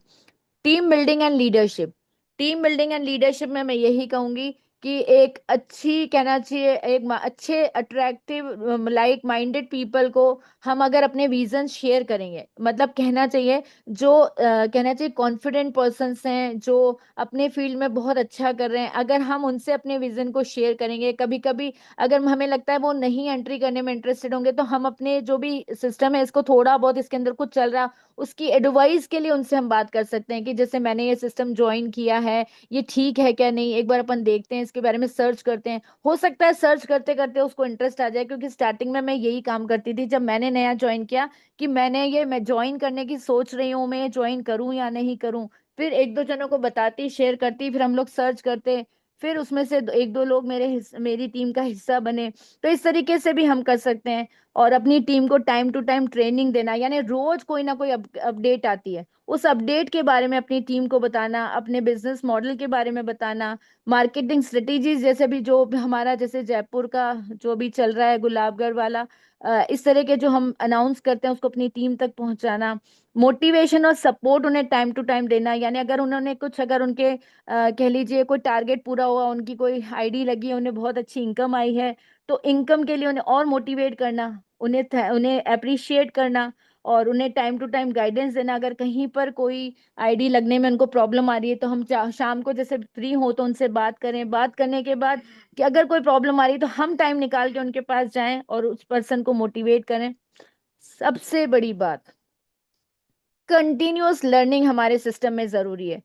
Team building and leadership, team building and leadership में मैं यही कहूंगी कि एक अच्छी, कहना चाहिए एक अच्छे अट्रैक्टिव लाइक माइंडेड पीपल को हम अगर अपने विजन शेयर करेंगे, मतलब कहना चाहिए जो कहना चाहिए कॉन्फिडेंट पर्सन्स हैं, जो अपने फील्ड में बहुत अच्छा कर रहे हैं, अगर हम उनसे अपने विजन को शेयर करेंगे, कभी कभी अगर हमें लगता है वो नहीं एंट्री करने में इंटरेस्टेड होंगे, तो हम अपने जो भी सिस्टम है इसको थोड़ा बहुत, इसके अंदर कुछ चल रहा, उसकी एडवाइस के लिए उनसे हम बात कर सकते हैं कि जैसे मैंने ये सिस्टम ज्वाइन किया है, ये ठीक है क्या नहीं, एक बार अपन देखते हैं, इसके बारे में सर्च करते हैं। हो सकता है सर्च करते करते उसको इंटरेस्ट आ जाए, क्योंकि स्टार्टिंग में मैं यही काम करती थी जब मैंने नया ज्वाइन किया, कि मैं ज्वाइन करने की सोच रही हूँ, मैं ज्वाइन करूँ या नहीं करूँ। फिर एक दो जनों को बताती, शेयर करती, फिर हम लोग सर्च करते, फिर उसमें से एक दो लोग मेरी टीम का हिस्सा बने। तो इस तरीके से भी हम कर सकते हैं। और अपनी टीम को टाइम टू टाइम ट्रेनिंग देना, यानी रोज कोई ना कोई अपडेट आती है, उस अपडेट के बारे में अपनी टीम को बताना, अपने बिजनेस मॉडल के बारे में बताना, मार्केटिंग स्ट्रेटेजीज, जैसे भी जो भी हमारा जैसे जयपुर का जो भी चल रहा है गुलाबगढ़ वाला, इस तरह के जो हम अनाउंस करते हैं उसको अपनी टीम तक पहुंचाना। मोटिवेशन और सपोर्ट उन्हें टाइम टू टाइम देना, यानी अगर उन्होंने कुछ, अगर उनके कह लीजिए कोई टारगेट पूरा हुआ, उनकी कोई आईडी लगी है, उन्हें बहुत अच्छी इनकम आई है, तो इनकम के लिए उन्हें और मोटिवेट करना, उन्हें अप्रिशिएट करना, और उन्हें टाइम टू टाइम गाइडेंस देना। अगर कहीं पर कोई आईडी लगने में उनको प्रॉब्लम आ रही है, तो हम शाम को जैसे फ्री हो तो उनसे बात करें, बात करने के बाद कि अगर कोई प्रॉब्लम आ रही है तो हम टाइम निकाल के उनके पास जाएं और उस पर्सन को मोटिवेट करें। सबसे बड़ी बात, कंटिन्यूअस लर्निंग हमारे सिस्टम में जरूरी है।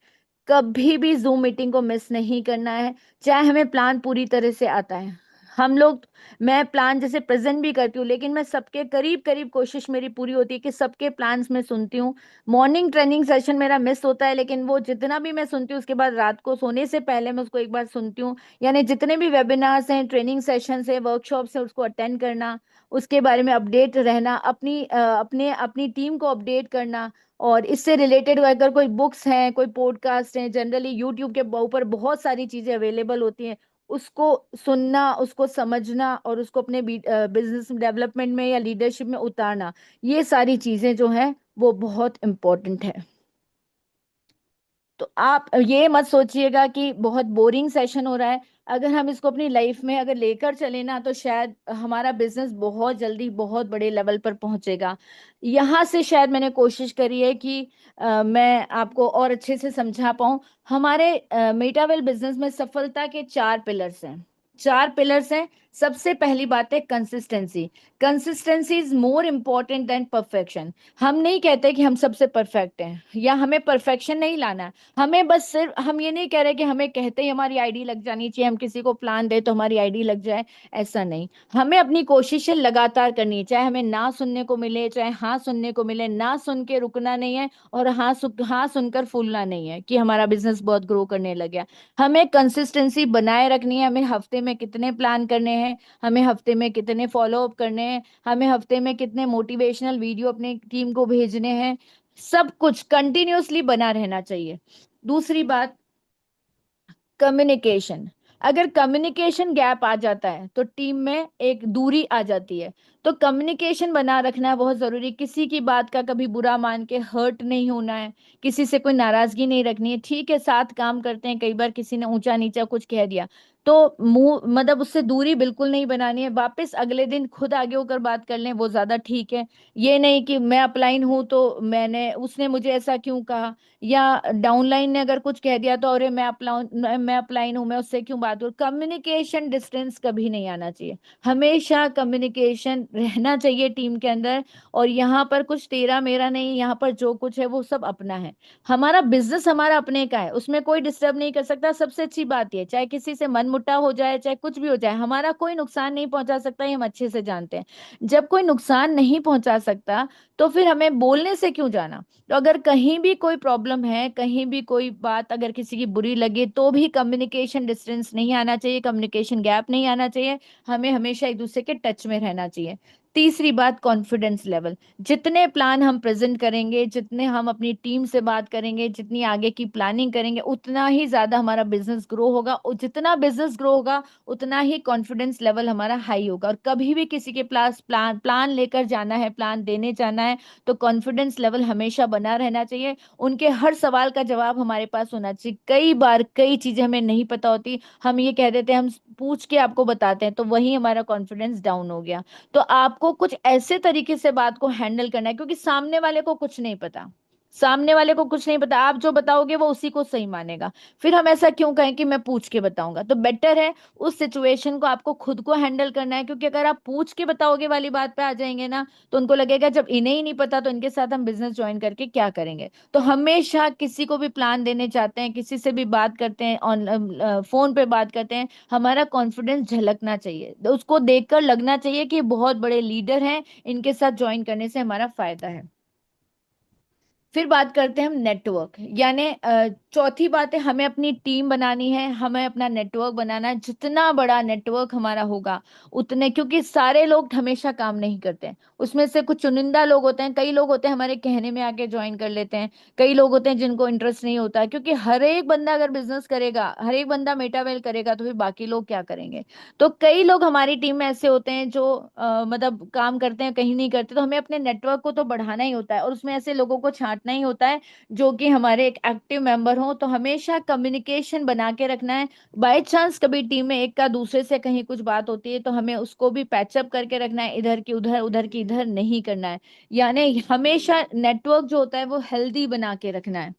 कभी भी जूम मीटिंग को मिस नहीं करना है, चाहे हमें प्लान पूरी तरह से आता है। हम लोग, मैं प्लान जैसे प्रेजेंट भी करती हूँ, लेकिन मैं सबके करीब करीब कोशिश मेरी पूरी होती है कि सबके प्लान्स में सुनती हूँ। मॉर्निंग ट्रेनिंग सेशन मेरा मिस होता है, लेकिन वो जितना भी मैं सुनती हूँ उसके बाद रात को सोने से पहले मैं उसको एक बार सुनती हूँ। यानी जितने भी वेबिनार्स हैं, ट्रेनिंग सेशन है, वर्कशॉप्स है, उसको अटेंड करना, उसके बारे में अपडेट रहना, अपनी टीम को अपडेट करना। और इससे रिलेटेड अगर कोई बुक्स हैं, कोई पॉडकास्ट हैं, जनरली यूट्यूब के ऊपर बहुत सारी चीजें अवेलेबल होती हैं, उसको सुनना, उसको समझना, और उसको अपने बिजनेस डेवलपमेंट में या लीडरशिप में उतारना, ये सारी चीजें जो हैं वो बहुत इंपॉर्टेंट है। तो आप ये मत सोचिएगा कि बहुत बोरिंग सेशन हो रहा है। अगर हम इसको अपनी लाइफ में अगर लेकर चले ना, तो शायद हमारा बिजनेस बहुत जल्दी बहुत बड़े लेवल पर पहुंचेगा। यहाँ से शायद मैंने कोशिश करी है कि मैं आपको और अच्छे से समझा पाऊं। हमारे मेटावेल बिजनेस में सफलता के 4 पिलर्स हैं। 4 पिलर्स हैं। सबसे पहली बात है consistency. Consistency is more important than perfection. हम नहीं कहते कि हम सबसे परफेक्ट हैं, या हमें परफेक्शन नहीं लाना है। हमें बस सिर्फ, हम ये नहीं कह रहे कि हमें कहते ही हमारी आईडी लग जानी चाहिए, हम किसी को प्लान दे तो हमारी आईडी लग जाए, ऐसा नहीं। हमें अपनी कोशिशें लगातार करनी है, चाहे हमें ना सुनने को मिले, चाहे हाँ सुनने को मिले, ना सुन के रुकना नहीं है, और हाँ सुनकर फूलना नहीं है कि हमारा बिजनेस बहुत ग्रो करने लग गया। हमें कंसिस्टेंसी बनाए रखनी है। हमें हफ्ते में कितने प्लान करने हैं, हमें हफ्ते में कितने फॉलो अप करने हैं, हमें हफ्ते में कितने मोटिवेशनल वीडियो अपने टीम को भेजने हैं, सब कुछ कंटिन्यूअसली बना रहना चाहिए। दूसरी बात, कम्युनिकेशन। अगर कम्युनिकेशन गैप आ जाता है तो टीम में एक दूरी आ जाती है। तो कम्युनिकेशन बना रखना है बहुत जरूरी। किसी की बात का कभी बुरा मान के हर्ट नहीं होना है, किसी से कोई नाराजगी नहीं रखनी है। ठीक है, साथ काम करते हैं, कई बार किसी ने ऊंचा नीचा कुछ कह दिया, तो मुंह मतलब उससे दूरी बिल्कुल नहीं बनानी है, वापस अगले दिन खुद आगे होकर बात कर लें, वो ज्यादा ठीक है। ये नहीं कि मैं अपलाइन हूं तो मैंने उसने मुझे ऐसा क्यों कहा, या डाउनलाइन ने अगर कुछ कह दिया तो अरे मैं अपलाइन हूं, मैं उससे क्यों बात करूं। कम्युनिकेशन डिस्टेंस कभी नहीं आना चाहिए, हमेशा कम्युनिकेशन रहना चाहिए टीम के अंदर। और यहाँ पर कुछ तेरा मेरा नहीं, यहाँ पर जो कुछ है वो सब अपना है। हमारा बिजनेस हमारा अपने का है, उसमें कोई डिस्टर्ब नहीं कर सकता। सबसे अच्छी बात यह, चाहे किसी से मनमुटाव हो जाए, चाहे कुछ भी हो जाए, हमारा कोई नुकसान नहीं पहुंचा सकता, ये हम अच्छे से जानते हैं। जब कोई नुकसान नहीं पहुंचा सकता तो फिर हमें बोलने से क्यों जाना। तो अगर कहीं भी कोई प्रॉब्लम है, कहीं भी कोई बात अगर किसी की बुरी लगे, तो भी कम्युनिकेशन डिस्टेंस नहीं आना चाहिए, कम्युनिकेशन गैप नहीं आना चाहिए। हमें हमेशा एक दूसरे के टच में रहना चाहिए। तीसरी बात, कॉन्फिडेंस लेवल। जितने प्लान हम प्रेजेंट करेंगे, जितने हम अपनी टीम से बात करेंगे, जितनी आगे की प्लानिंग करेंगे, उतना ही ज्यादा हमारा बिजनेस ग्रो होगा। और जितना बिजनेस ग्रो होगा उतना ही कॉन्फिडेंस लेवल हमारा हाई होगा। और कभी भी किसी के पास प्लान प्लान लेकर जाना है, प्लान देने जाना है, तो कॉन्फिडेंस लेवल हमेशा बना रहना चाहिए। उनके हर सवाल का जवाब हमारे पास होना चाहिए। कई बार कई चीजें हमें नहीं पता होती, हम ये कह देते हैं हम पूछ के आपको बताते हैं, तो वही हमारा कॉन्फिडेंस डाउन हो गया। तो आपको कुछ ऐसे तरीके से बात को हैंडल करना है, क्योंकि सामने वाले को कुछ नहीं पता। सामने वाले को कुछ नहीं पता, आप जो बताओगे वो उसी को सही मानेगा। फिर हम ऐसा क्यों कहें कि मैं पूछ के बताऊंगा। तो बेटर है उस सिचुएशन को आपको खुद को हैंडल करना है, क्योंकि अगर आप पूछ के बताओगे वाली बात पे आ जाएंगे ना, तो उनको लगेगा जब इन्हें ही नहीं पता तो इनके साथ हम बिजनेस ज्वाइन करके क्या करेंगे। तो हमेशा किसी को भी प्लान देने चाहते हैं, किसी से भी बात करते हैं, ऑन फोन पे बात करते हैं, हमारा कॉन्फिडेंस झलकना चाहिए, तो उसको देखकर लगना चाहिए कि ये बहुत बड़े लीडर हैं, इनके साथ ज्वाइन करने से हमारा फायदा है। फिर बात करते हैं हम नेटवर्क, यानी चौथी बात है, हमें अपनी टीम बनानी है, हमें अपना नेटवर्क बनाना है। जितना बड़ा नेटवर्क हमारा होगा उतने, क्योंकि सारे लोग हमेशा काम नहीं करते हैं, उसमें से कुछ चुनिंदा लोग होते हैं। कई लोग होते हैं हमारे कहने में आके ज्वाइन कर लेते हैं, कई लोग होते हैं जिनको इंटरेस्ट नहीं होता है। क्योंकि हर एक बंदा अगर बिजनेस करेगा, हर एक बंदा मेटावेल करेगा, तो फिर बाकी लोग क्या करेंगे। तो कई लोग हमारी टीम में ऐसे होते हैं जो मतलब काम करते हैं, कहीं नहीं करते। तो हमें अपने नेटवर्क को तो बढ़ाना ही होता है, और उसमें ऐसे लोगों को छांटना ही होता है जो कि हमारे एक एक्टिव मेंबर हो। तो हमेशा कम्युनिकेशन बना के रखना है। बाय चांस कभी टीम में एक का दूसरे से कहीं कुछ बात होती है, तो हमें उसको भी पैचअप करके रखना है, इधर की उधर, उधर की इधर नहीं करना है। यानी हमेशा नेटवर्क जो होता है वो हेल्दी बना के रखना है।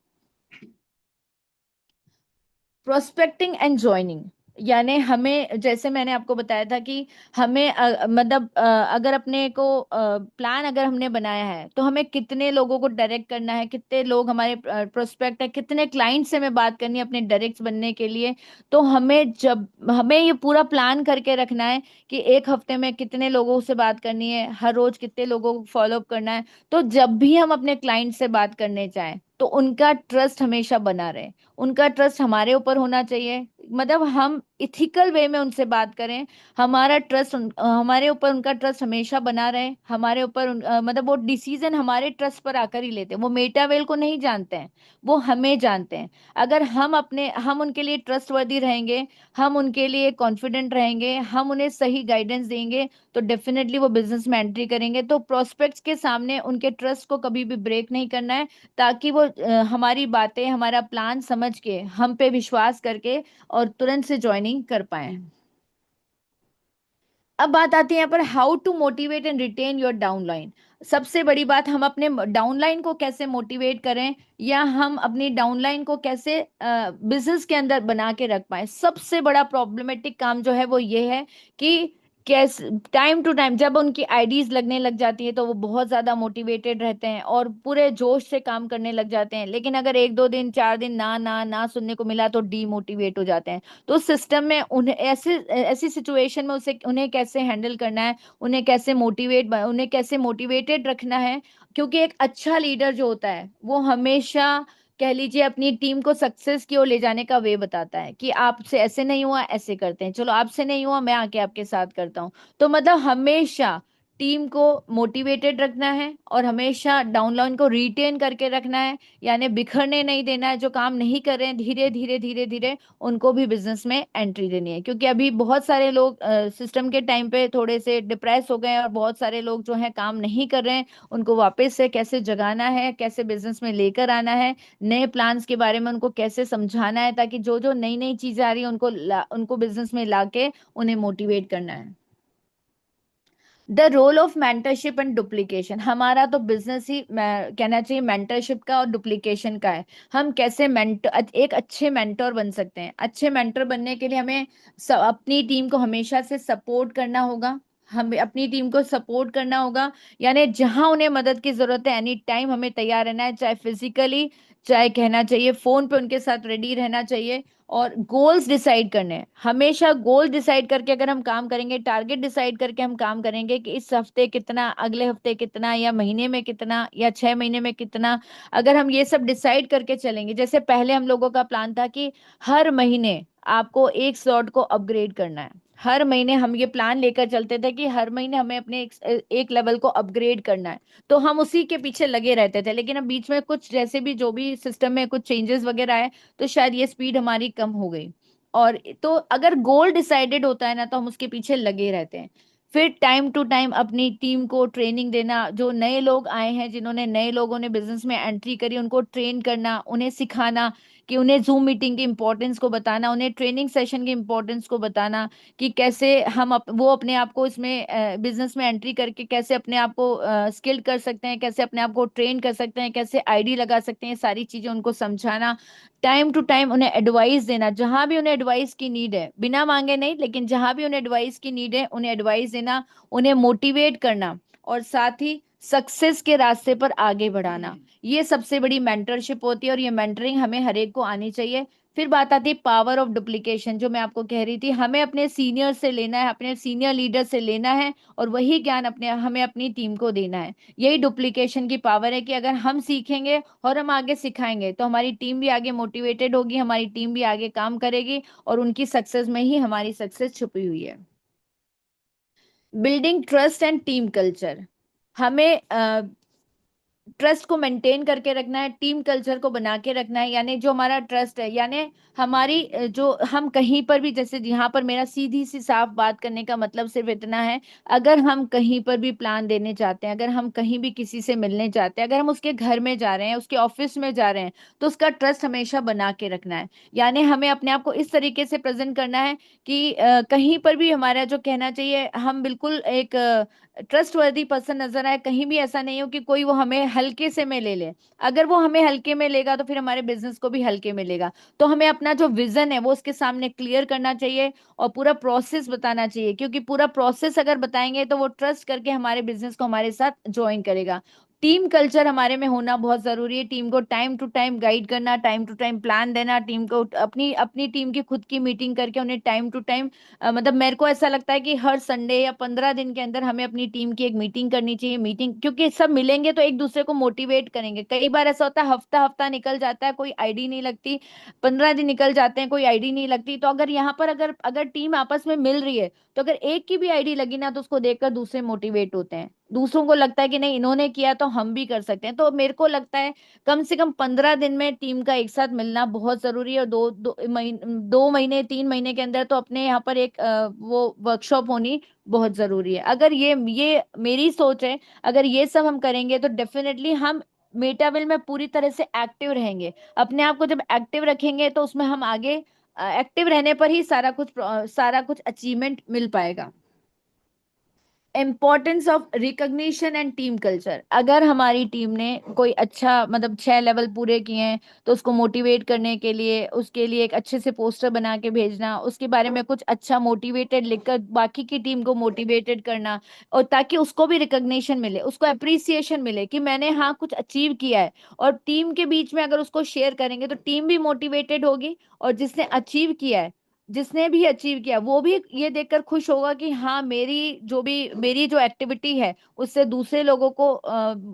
प्रोस्पेक्टिंग एंड ज्वाइनिंग, यानी हमें, जैसे मैंने आपको बताया था कि हमें मतलब अगर अपने को प्लान अगर हमने बनाया है, तो हमें कितने लोगों को डायरेक्ट करना है, कितने लोग हमारे प्रोस्पेक्ट है, कितने क्लाइंट से हमें बात करनी है अपने डायरेक्ट बनने के लिए। तो हमें जब हमें ये पूरा प्लान करके रखना है कि एक हफ्ते में कितने लोगों से बात करनी है, हर रोज कितने लोगों को फॉलो अप करना है। तो जब भी हम अपने क्लाइंट से बात करने जाएं, तो उनका ट्रस्ट हमेशा बना रहे, उनका ट्रस्ट हमारे ऊपर होना चाहिए। मतलब हम इथिकल वे में उनसे बात करें, हमारा ट्रस्ट हमारे ऊपर उनका ट्रस्ट हमेशा बना रहे, हमारे ऊपर मतलब वो डिसीजन हमारे ट्रस्ट पर आकर ही लेते हैं। वो मेटावेल को नहीं जानते हैं, वो हमें जानते हैं। अगर हम उनके लिए ट्रस्ट वर्दी रहेंगे, हम उनके लिए कॉन्फिडेंट रहेंगे, हम उन्हें सही गाइडेंस देंगे, तो डेफिनेटली वो बिजनेस में एंट्री करेंगे। तो प्रोस्पेक्ट्स के सामने उनके ट्रस्ट को कभी भी ब्रेक नहीं करना है, ताकि वो हमारी बातें, हमारा प्लान समझ के हम पे विश्वास करके और तुरंत से ज्वाइनिंग कर पाए। अब बात आती है यहाँ पर, how to motivate and retain your downline. सबसे बड़ी बात, हम अपने डाउनलाइन को कैसे मोटिवेट करें, या हम अपनी डाउनलाइन को कैसे बिजनेस के अंदर बना के रख पाए। सबसे बड़ा प्रॉब्लमेटिक काम जो है वो ये है कि कैसे टाइम टू टाइम जब उनकी आईडीज लगने लग जाती है, तो वो बहुत ज्यादा मोटिवेटेड रहते हैं और पूरे जोश से काम करने लग जाते हैं। लेकिन अगर एक दो दिन, चार दिन ना ना ना सुनने को मिला, तो डीमोटिवेट हो जाते हैं। तो सिस्टम में उन्हें ऐसे ऐसी सिचुएशन में उसे उन्हें कैसे हैंडल करना है, उन्हें कैसे मोटिवेटेड रखना है। क्योंकि एक अच्छा लीडर जो होता है वो हमेशा, कह लीजिए, अपनी टीम को सक्सेस की ओर ले जाने का वे बताता है कि आपसे ऐसे नहीं हुआ, ऐसे करते हैं, चलो आपसे नहीं हुआ, मैं आके आपके साथ करता हूँ। तो मतलब हमेशा टीम को मोटिवेटेड रखना है और हमेशा डाउनलाइन को रिटेन करके रखना है, यानी बिखरने नहीं देना है। जो काम नहीं कर रहे हैं, धीरे धीरे धीरे धीरे उनको भी बिजनेस में एंट्री देनी है, क्योंकि अभी बहुत सारे लोग सिस्टम के टाइम पे थोड़े से डिप्रेस हो गए हैं, और बहुत सारे लोग जो हैं काम नहीं कर रहे हैं। उनको वापस से कैसे जगाना है, कैसे बिजनेस में लेकर आना है, नए प्लान्स के बारे में उनको कैसे समझाना है, ताकि जो जो नई नई चीजें आ रही है उनको बिजनेस में लाके उन्हें मोटिवेट करना है। The role of mentorship and duplication, हमारा तो बिजनेस ही कहना चाहिए मेंटरशिप का और डुप्लीकेशन का है। हम कैसे मेंटर, एक अच्छे मेंटर बन सकते हैं। अच्छे मेंटर बनने के लिए हमें अपनी टीम को हमेशा से सपोर्ट करना होगा। हमें अपनी टीम को सपोर्ट करना होगा, यानी जहां उन्हें मदद की जरूरत है एनी टाइम हमें तैयार रहना है, चाहे फिजिकली, चाहे कहना चाहिए फोन पे उनके साथ रेडी रहना चाहिए। और गोल्स डिसाइड करने हैं, हमेशा गोल डिसाइड करके अगर हम काम करेंगे, टारगेट डिसाइड करके हम काम करेंगे कि इस हफ्ते कितना, अगले हफ्ते कितना, या महीने में कितना, या 6 महीने में कितना। अगर हम ये सब डिसाइड करके चलेंगे, जैसे पहले हम लोगों का प्लान था कि हर महीने आपको एक स्लॉट को अपग्रेड करना है। हर महीने हम ये प्लान लेकर चलते थे कि हर महीने हमें अपने एक लेवल को अपग्रेड करना है। तो हम उसी के पीछे लगे रहते थे, लेकिन अब बीच में कुछ जैसे भी जो भी सिस्टम में कुछ चेंजेस वगैरह आए, तो शायद ये स्पीड हमारी कम हो गई। और तो अगर गोल डिसाइडेड होता है ना, तो हम उसके पीछे लगे रहते हैं। फिर टाइम टू टाइम अपनी टीम को ट्रेनिंग देना, जो नए लोग आए हैं, जिन्होंने नए लोगों ने बिजनेस में एंट्री करी, उनको ट्रेन करना, उन्हें सिखाना, कि उन्हें जूम मीटिंग की इंपॉर्टेंस को बताना, उन्हें ट्रेनिंग सेशन की इंपॉर्टेंस को बताना, कि कैसे वो अपने आप को इसमें बिजनेस में एंट्री करके कैसे अपने आप को स्किल्ड कर सकते हैं, कैसे अपने आप को ट्रेन कर सकते हैं, कैसे आईडी लगा सकते हैं, सारी चीजें उनको समझाना। टाइम टू टाइम उन्हें एडवाइस देना, जहां भी उन्हें एडवाइस की नीड है, बिना मांगे नहीं, लेकिन जहां भी उन्हें एडवाइस की नीड है उन्हें एडवाइस देना, उन्हें मोटिवेट करना, और साथ ही सक्सेस के रास्ते पर आगे बढ़ाना। ये सबसे बड़ी मेंटरशिप होती है, और ये मेंटरिंग हमें हर एक को आनी चाहिए। फिर बात आती है पावर ऑफ डुप्लीकेशन, जो मैं आपको कह रही थी, हमें अपने सीनियर से लेना है, अपने सीनियर लीडर से लेना है, और वही ज्ञान हमें अपनी टीम को देना है। यही डुप्लीकेशन की पावर है, कि अगर हम सीखेंगे और हम आगे सिखाएंगे, तो हमारी टीम भी आगे मोटिवेटेड होगी, हमारी टीम भी आगे काम करेगी, और उनकी सक्सेस में ही हमारी सक्सेस छुपी हुई है। Building trust and team culture, हमें ट्रस्ट को मेंटेन करके रखना है, टीम कल्चर को बना के रखना है। यानी जो हमारा ट्रस्ट है, यानी हमारी जो हम कहीं पर भी, जैसे यहाँ पर मेरा सीधी सी साफ बात करने का मतलब सिर्फ इतना है, अगर हम कहीं पर भी प्लान देने जाते हैं, अगर हम कहीं भी किसी से मिलने जाते हैं, अगर हम उसके घर में जा रहे हैं, उसके ऑफिस में जा रहे हैं, तो उसका ट्रस्ट हमेशा बना के रखना है। यानी हमें अपने आप को इस तरीके से प्रेजेंट करना है कि कहीं पर भी हमारा जो कहना चाहिए, हम बिल्कुल एक ट्रस्टवर्दी पर्सन नजर आए। कहीं भी ऐसा नहीं हो कि कोई वो हमें हल्के से में ले ले। अगर वो हमें हल्के में लेगा, तो फिर हमारे बिजनेस को भी हल्के में लेगा। तो हमें अपना जो विजन है वो उसके सामने क्लियर करना चाहिए, और पूरा प्रोसेस बताना चाहिए, क्योंकि पूरा प्रोसेस अगर बताएंगे तो वो ट्रस्ट करके हमारे बिजनेस को हमारे साथ ज्वाइन करेगा। टीम कल्चर हमारे में होना बहुत जरूरी है। टीम को टाइम टू टाइम गाइड करना, टाइम टू टाइम प्लान देना, टीम को अपनी अपनी टीम की खुद की मीटिंग करके उन्हें टाइम टू टाइम, मतलब मेरे को ऐसा लगता है कि हर संडे या 15 दिन के अंदर हमें अपनी टीम की एक मीटिंग करनी चाहिए। मीटिंग, क्योंकि सब मिलेंगे तो एक दूसरे को मोटिवेट करेंगे। कई बार ऐसा होता है हफ्ता हफ्ता निकल जाता है, कोई आईडी नहीं लगती, 15 दिन निकल जाते हैं, कोई आईडी नहीं लगती। तो अगर यहाँ पर अगर अगर टीम आपस में मिल रही है, तो अगर एक की भी आईडी लगी ना, तो उसको देखकर दूसरे मोटिवेट होते हैं, दूसरों को लगता है कि नहीं, इन्होंने किया तो हम भी कर सकते हैं। तो मेरे को लगता है कम से कम 15 दिन में टीम का एक साथ मिलना बहुत जरूरी है। और 2 महीने 3 महीने के अंदर तो अपने यहाँ पर एक वो वर्कशॉप होनी बहुत जरूरी है। अगर ये मेरी सोच है, अगर ये सब हम करेंगे तो डेफिनेटली हम मेटावेल में पूरी तरह से एक्टिव रहेंगे। अपने आप को जब एक्टिव रखेंगे, तो उसमें हम आगे एक्टिव रहने पर ही सारा कुछ अचीवमेंट मिल पाएगा। Importance of recognition and team culture, अगर हमारी टीम ने कोई अच्छा, मतलब 6 लेवल पूरे किए हैं, तो उसको मोटिवेट करने के लिए, उसके लिए एक अच्छे से पोस्टर बना के भेजना, उसके बारे में कुछ अच्छा मोटिवेटेड लिखकर बाकी की टीम को मोटिवेटेड करना, और ताकि उसको भी रिकॉग्निशन मिले, उसको अप्रिसिएशन मिले कि मैंने हाँ कुछ अचीव किया है। और टीम के बीच में अगर उसको शेयर करेंगे, तो टीम भी मोटिवेटेड होगी, और जिसने अचीव किया है जिसने भी अचीव किया वो भी ये देखकर खुश होगा कि हाँ, मेरी जो एक्टिविटी है उससे दूसरे लोगों को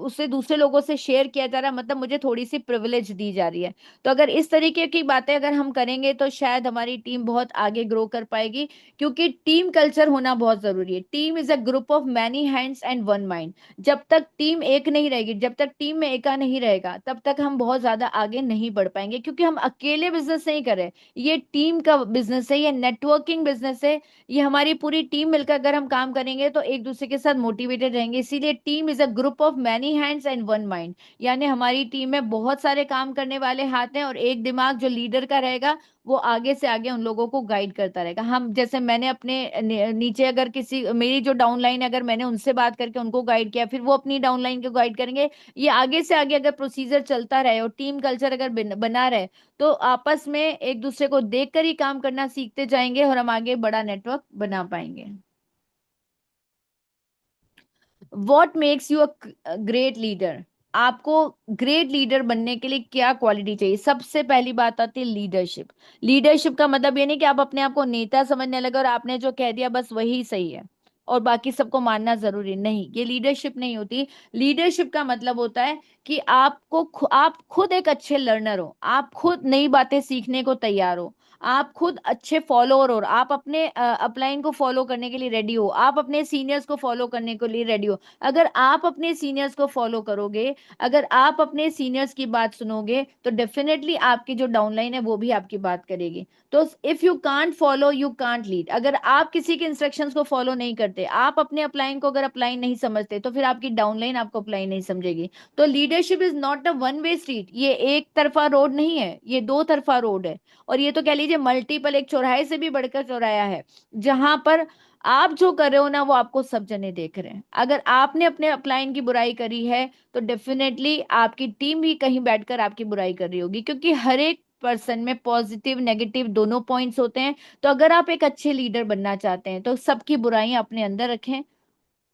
उससे दूसरे लोगों से शेयर किया जा रहा है, मतलब मुझे थोड़ी सी प्रिविलेज दी जा रही है। तो अगर इस तरीके की बातें अगर हम करेंगे तो शायद हमारी टीम बहुत आगे ग्रो कर पाएगी, क्योंकि टीम कल्चर होना बहुत जरूरी है। Team is a group of many hands and one mind. जब तक टीम एक नहीं रहेगी, जब तक टीम में एका नहीं रहेगा, तब तक हम बहुत ज्यादा आगे नहीं बढ़ पाएंगे, क्योंकि हम अकेले बिजनेस नहीं कर रहे। ये टीम का बिजनेस है, ये नेटवर्किंग बिजनेस है। ये हमारी पूरी टीम मिलकर अगर हम काम करेंगे तो एक दूसरे के साथ मोटिवेटेड रहेंगे। इसीलिए team is a group of many hands and one mind. यानी हमारी टीम में बहुत सारे काम करने वाले हाथ हैं, और एक दिमाग जो लीडर का रहेगा वो आगे से आगे उन लोगों को गाइड करता रहेगा। हम जैसे मैंने अपने नीचे अगर किसी मेरी जो डाउनलाइन है, अगर मैंने उनसे बात करके उनको गाइड किया, फिर वो अपनी डाउनलाइन को गाइड करेंगे। ये आगे से आगे अगर प्रोसीजर चलता रहे और टीम कल्चर अगर बना रहे, तो आपस में एक दूसरे को देखकर ही काम करना सीखते जाएंगे और हम आगे बड़ा नेटवर्क बना पाएंगे। What makes you a great leader? आपको ग्रेट लीडर बनने के लिए क्या क्वालिटी चाहिए? सबसे पहली बात आती है लीडरशिप। लीडरशिप का मतलब ये नहीं कि आप अपने आप को नेता समझने लगे और आपने जो कह दिया बस वही सही है और बाकी सबको मानना जरूरी नहीं। ये लीडरशिप नहीं होती। लीडरशिप का मतलब होता है कि आप खुद एक अच्छे लर्नर हो, आप खुद नई बातें सीखने को तैयार हो, आप खुद अच्छे फॉलोअर हो, आप अपने अपलाइन को फॉलो करने के लिए रेडी हो, आप अपने सीनियर्स को फॉलो करने के लिए रेडी हो। अगर आप अपने सीनियर्स को फॉलो करोगे, अगर आप अपने सीनियर्स की बात सुनोगे, तो डेफिनेटली आपकी जो डाउनलाइन है वो भी आपकी बात करेगी। तो if you can't follow you can't lead. अगर आप किसी के इंस्ट्रक्शंस को फॉलो नहीं करते, आप अपने अपलाइन को अगर अपलाइन नहीं समझते, तो फिर आपकी डाउनलाइन आपको अप्लाई नहीं समझेगी। तो leadership is not a one way street. ये एक तरफा रोड नहीं है, ये दो तरफा रोड है। और ये तो कह लीजिए मल्टीपल, एक चौराहे से भी बढ़कर चौराया है, जहां पर आप जो कर रहे हो ना वो आपको सब जने देख रहे हैं। अगर आपने अपने अपलाइन की बुराई करी है, तो डेफिनेटली आपकी टीम भी कहीं बैठकर आपकी बुराई कर रही होगी, क्योंकि हर एक पर्सन में पॉजिटिव नेगेटिव दोनों पॉइंट्स होते हैं। तो अगर आप एक अच्छे लीडर बनना चाहते हैं, तो सबकी बुराइयां अपने अंदर रखें,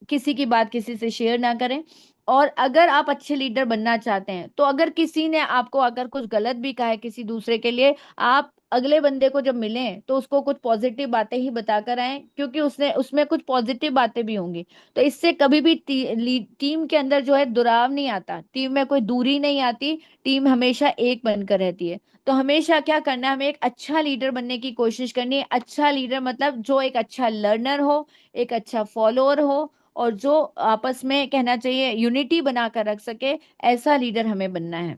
किसी की बात किसी से शेयर ना करें। और अगर आप अच्छे लीडर बनना चाहते हैं, तो अगर किसी ने आपको अगर कुछ गलत भी कहा है किसी दूसरे के लिए, आप अगले बंदे को जब मिलें तो उसको कुछ पॉजिटिव बातें ही बताकर आए, क्योंकि उसने उसमें कुछ पॉजिटिव बातें भी होंगी। तो इससे कभी भी टीम के अंदर जो है दुराव नहीं आता, टीम में कोई दूरी नहीं आती, टीम हमेशा एक बनकर रहती है। तो हमेशा क्या करना है, हमें एक अच्छा लीडर बनने की कोशिश करनी है। अच्छा लीडर मतलब जो एक अच्छा लर्नर हो, एक अच्छा फॉलोअर हो, और जो आपस में कहना चाहिए यूनिटी बनाकर रख सके, ऐसा लीडर हमें बनना है।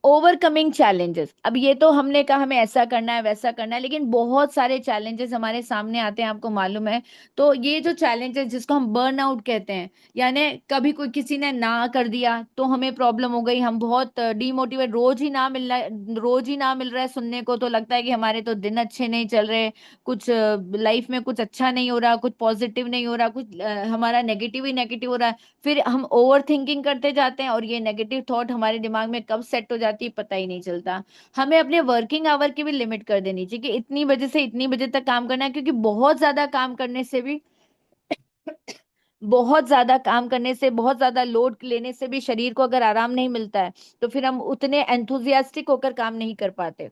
Overcoming challenges. अब ये तो हमने कहा हमें ऐसा करना है वैसा करना है, लेकिन बहुत सारे चैलेंजेस हमारे सामने आते हैं, आपको मालूम है। तो ये जो चैलेंजेस जिसको हम बर्न आउट कहते हैं, यानी कभी कोई किसी ने ना कर दिया तो हमें प्रॉब्लम हो गई, हम बहुत डीमोटिवेट, रोज ही ना मिल रहा है सुनने को, तो लगता है कि हमारे तो दिन अच्छे नहीं चल रहे, कुछ लाइफ में कुछ अच्छा नहीं हो रहा, कुछ पॉजिटिव नहीं हो रहा, कुछ हमारा नेगेटिव ही नेगेटिव हो रहा है। फिर हम ओवर थिंकिंग करते जाते हैं और ये नेगेटिव थॉट हमारे दिमाग में कब सेट हो जाती है पता ही नहीं चलता। हमें अपने वर्किंग आवर की भी लिमिट कर देनी चाहिए कि इतनी बजे से इतनी बजे तक काम करना है, क्योंकि बहुत ज्यादा काम करने से भी बहुत ज्यादा काम करने से, बहुत ज्यादा लोड लेने से भी शरीर को अगर आराम नहीं मिलता है, तो फिर हम उतने एंथुजियास्टिक होकर काम नहीं कर पाते।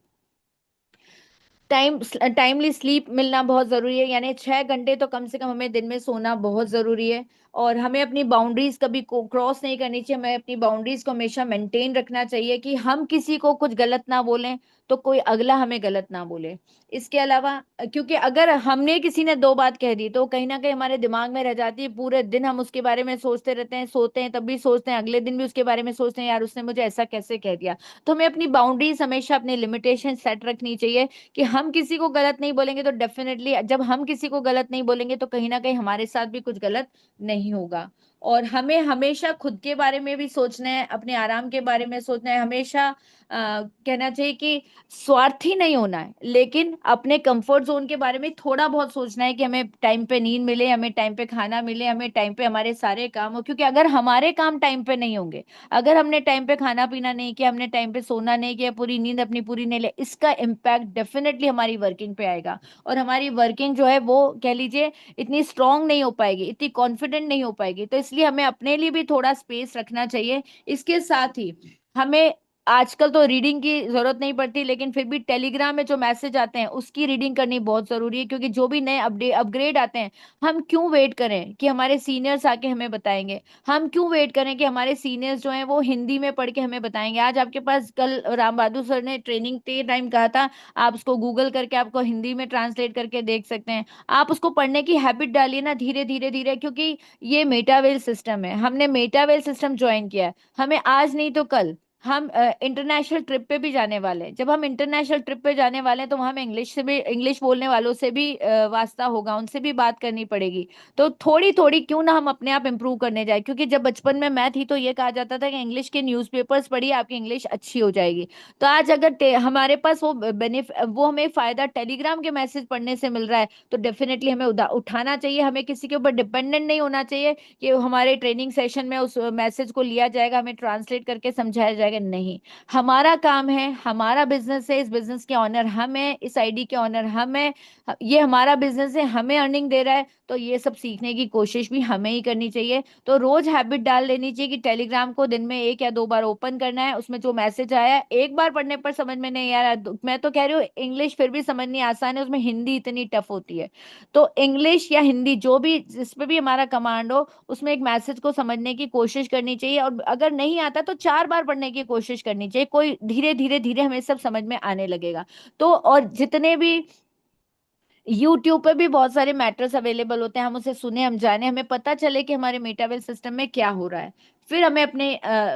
टाइमली स्लीप मिलना बहुत जरूरी है, यानी 6 घंटे तो कम से कम हमें दिन में सोना बहुत जरूरी है। और हमें अपनी बाउंड्रीज कभी क्रॉस नहीं करनी चाहिए, हमें अपनी बाउंड्रीज को हमेशा मेंटेन रखना चाहिए, कि हम किसी को कुछ गलत ना बोलें तो कोई अगला हमें गलत ना बोले। इसके अलावा क्योंकि अगर हमने किसी ने दो बात कह दी तो कहीं ना कहीं हमारे दिमाग में रह जाती है, पूरे दिन हम उसके बारे में सोचते रहते हैं, सोते हैं तब भी सोचते हैं, अगले दिन भी उसके बारे में सोचते हैं, यार उसने मुझे ऐसा कैसे कह दिया। तो हमें अपनी बाउंड्रीज हमेशा अपनी लिमिटेशन सेट रखनी चाहिए, कि हम किसी को गलत नहीं बोलेंगे, तो डेफिनेटली जब हम किसी को गलत नहीं बोलेंगे तो कहीं ना कहीं हमारे साथ भी कुछ गलत नहीं होगा। और हमें हमेशा खुद के बारे में भी सोचना है, अपने आराम के बारे में सोचना है, हमेशा कहना चाहिए कि स्वार्थी नहीं होना है, लेकिन अपने कंफर्ट जोन के बारे में थोड़ा बहुत सोचना है, कि हमें टाइम पे नींद मिले, हमें टाइम पे खाना मिले, हमें टाइम पे हमारे सारे काम हो। क्योंकि अगर हमारे काम टाइम पे नहीं होंगे, अगर हमने टाइम पे खाना पीना नहीं किया, हमने टाइम पे सोना नहीं किया, पूरी नींद अपनी पूरी नहीं ले, इसका इम्पैक्ट डेफिनेटली हमारी वर्किंग पे आएगा। और हमारी वर्किंग जो है वो कह लीजिए इतनी स्ट्रांग नहीं हो पाएगी, इतनी कॉन्फिडेंट नहीं हो पाएगी। तो इसलिए हमें अपने लिए भी थोड़ा स्पेस रखना चाहिए। इसके साथ ही हमें आजकल तो रीडिंग की जरूरत नहीं पड़ती, लेकिन फिर भी टेलीग्राम में जो मैसेज आते हैं उसकी रीडिंग करनी बहुत जरूरी है, क्योंकि जो भी नए अपडेट अपग्रेड आते हैं, हम क्यों वेट करें कि हमारे सीनियर्स आके हमें बताएंगे, हम क्यों वेट करें कि हमारे सीनियर्स जो हैं वो हिंदी में पढ़ के हमें बताएंगे। आज आपके पास, कल राम बहादुर सर ने ट्रेनिंग के टाइम कहा था, आप उसको गूगल करके आपको हिंदी में ट्रांसलेट करके देख सकते हैं। आप उसको पढ़ने की हैबिट डालिए ना, धीरे धीरे धीरे, क्योंकि ये मेटावेल सिस्टम है, हमने मेटावेल सिस्टम ज्वाइन किया है। हमें आज नहीं तो कल हम इंटरनेशनल ट्रिप पे भी जाने वाले हैं। जब हम इंटरनेशनल ट्रिप पे जाने वाले हैं तो वहां हमें इंग्लिश से भी, इंग्लिश बोलने वालों से भी वास्ता होगा, उनसे भी बात करनी पड़ेगी। तो थोड़ी थोड़ी क्यों ना हम अपने आप इंप्रूव करने जाए, क्योंकि जब बचपन में मैं थी तो ये कहा जाता था कि इंग्लिश के न्यूज़पेपर्स पढ़िए आपकी इंग्लिश अच्छी हो जाएगी। तो आज अगर हमारे पास वो वो हमें फायदा टेलीग्राम के मैसेज पढ़ने से मिल रहा है, तो डेफिनेटली हमें उठाना चाहिए। हमें किसी के ऊपर डिपेंडेंट नहीं होना चाहिए कि हमारे ट्रेनिंग सेशन में उस मैसेज को लिया जाएगा, हमें ट्रांसलेट करके समझाया जाएगा। नहीं, हमारा काम है, हमारा बिजनेस है, इस बिजनेस के ऑनर हम हैं, इस आईडी के ऑनर हम हैं, ये हमारा बिजनेस है, हमें अर्निंग दे रहा है, तो ये सब सीखने की कोशिश भी हमें ही करनी चाहिए। तो रोज हैबिट डाल लेनी चाहिए कि टेलीग्राम को दिन में 1 या 2 बार ओपन करना है, उसमें जो मैसेज आया एक बार पढ़ने पर समझ में नहीं आ रहा मैं तो कह रही हूँ इंग्लिश फिर भी समझनी आसान है, उसमें हिंदी इतनी टफ होती है। तो इंग्लिश या हिंदी जो भी, जिस पे भी हमारा कमांड हो, उसमें एक मैसेज को समझने की कोशिश करनी चाहिए, और अगर नहीं आता तो 4 बार पढ़ने की कोशिश करनी चाहिए। कोई धीरे धीरे धीरे हमें सब समझ में आने लगेगा। तो और जितने भी यूट्यूब पे भी बहुत सारे मैटर्स अवेलेबल होते हैं, हम उसे सुने, हम जाने, हमें पता चले कि हमारे मेटावेल सिस्टम में क्या हो रहा है। फिर हमें अपने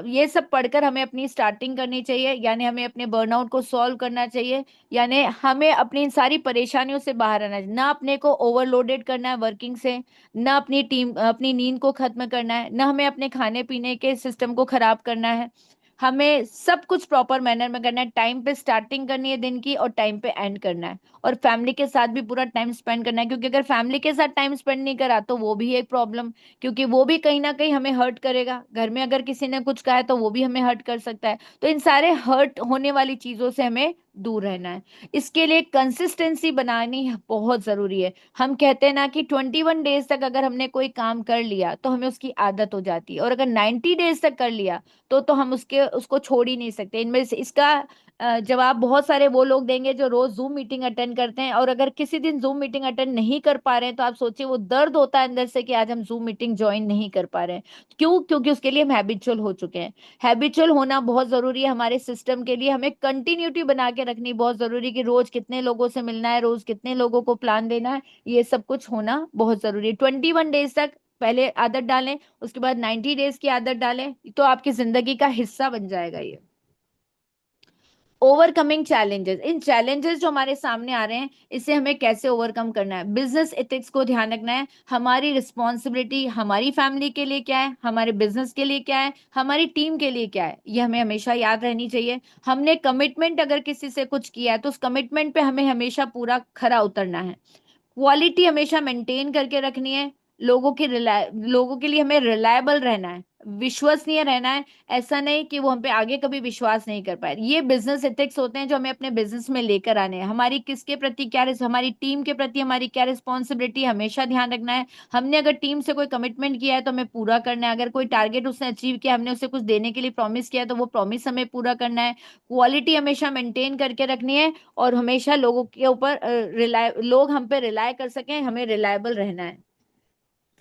ये सब पढ़कर हमें अपनी स्टार्टिंग करनी चाहिए, यानी हमें अपने बर्नआउट को सॉल्व करना चाहिए, यानी हमें अपनी इन सारी परेशानियों से बाहर आना चाहिए। ना अपने को ओवरलोडेड करना है वर्किंग से, ना अपनी टीम, अपनी नींद को खत्म करना है, ना हमें अपने खाने पीने के सिस्टम को खराब करना है। हमें सब कुछ प्रॉपर मैनर में करना है, टाइम पे स्टार्टिंग करनी है दिन की और टाइम पे एंड करना है, और फैमिली के साथ भी पूरा टाइम स्पेंड करना है, क्योंकि अगर फैमिली के साथ टाइम स्पेंड नहीं करा तो वो भी एक प्रॉब्लम, क्योंकि वो भी कहीं ना कहीं हमें हर्ट करेगा। घर में अगर किसी ने कुछ कहा है तो वो भी हमें हर्ट कर सकता है। तो इन सारे हर्ट होने वाली चीजों से हमें दूर रहना है। इसके लिए कंसिस्टेंसी बनानी बहुत जरूरी है। हम कहते हैं ना कि 21 डेज तक अगर हमने कोई काम कर लिया तो हमें उसकी आदत हो जाती है, और अगर 90 डेज तक कर लिया तो हम उसको छोड़ ही नहीं सकते। इनमें से इसका जवाब बहुत सारे वो लोग देंगे जो रोज जूम मीटिंग अटेंड करते हैं, और अगर किसी दिन जूम मीटिंग अटेंड नहीं कर पा रहे हैं तो आप सोचिए वो दर्द होता है अंदर से कि आज हम जूम मीटिंग ज्वाइन नहीं कर पा रहे हैं। क्यों? क्योंकि उसके लिए हम हैबिचुअल हो चुके हैं। हैबिचुअल होना बहुत जरूरी है हमारे सिस्टम के लिए। हमें कंटिन्यूटी बना के रखनी बहुत जरूरी है कि रोज कितने लोगों से मिलना है, रोज कितने लोगों को प्लान देना है, ये सब कुछ होना बहुत जरूरी है। 21 डेज तक पहले आदत डालें, उसके बाद 90 डेज की आदत डालें, तो आपकी जिंदगी का हिस्सा बन जाएगा ये। ओवरकमिंग चैलेंजेस, इन चैलेंजेस जो हमारे सामने आ रहे हैं इसे हमें कैसे ओवरकम करना है। बिजनेस एथिक्स को ध्यान रखना है, हमारी रिस्पॉन्सिबिलिटी हमारी फैमिली के लिए क्या है, हमारे बिजनेस के लिए क्या है, हमारी टीम के लिए क्या है, ये हमें हमेशा याद रहनी चाहिए। हमने कमिटमेंट अगर किसी से कुछ किया है तो उस कमिटमेंट पे हमें हमेशा पूरा खरा उतरना है। क्वालिटी हमेशा मेंटेन करके रखनी है। लोगों के लिए हमें रिलायबल रहना है, विश्वसनीय रहना है। ऐसा नहीं कि वो हम पे आगे कभी विश्वास नहीं कर पाए। ये बिजनेस एथिक्स होते हैं जो हमें अपने बिजनेस में लेकर आने हैं। हमारी किसके प्रति क्या हमारी टीम के प्रति हमारी क्या रिस्पॉन्सिबिलिटी, हमेशा ध्यान रखना है। हमने अगर टीम से कोई कमिटमेंट किया है तो हमें पूरा करना है। अगर कोई टारगेट उसने अचीव किया, हमने उसे कुछ देने के लिए प्रॉमिस किया है तो वो प्रॉमिस हमें पूरा करना है। क्वालिटी हमेशा मेंटेन करके रखनी है, और हमेशा लोगों के ऊपर लोग हम पे रिलाय कर सकें, हमें रिलायबल रहना है।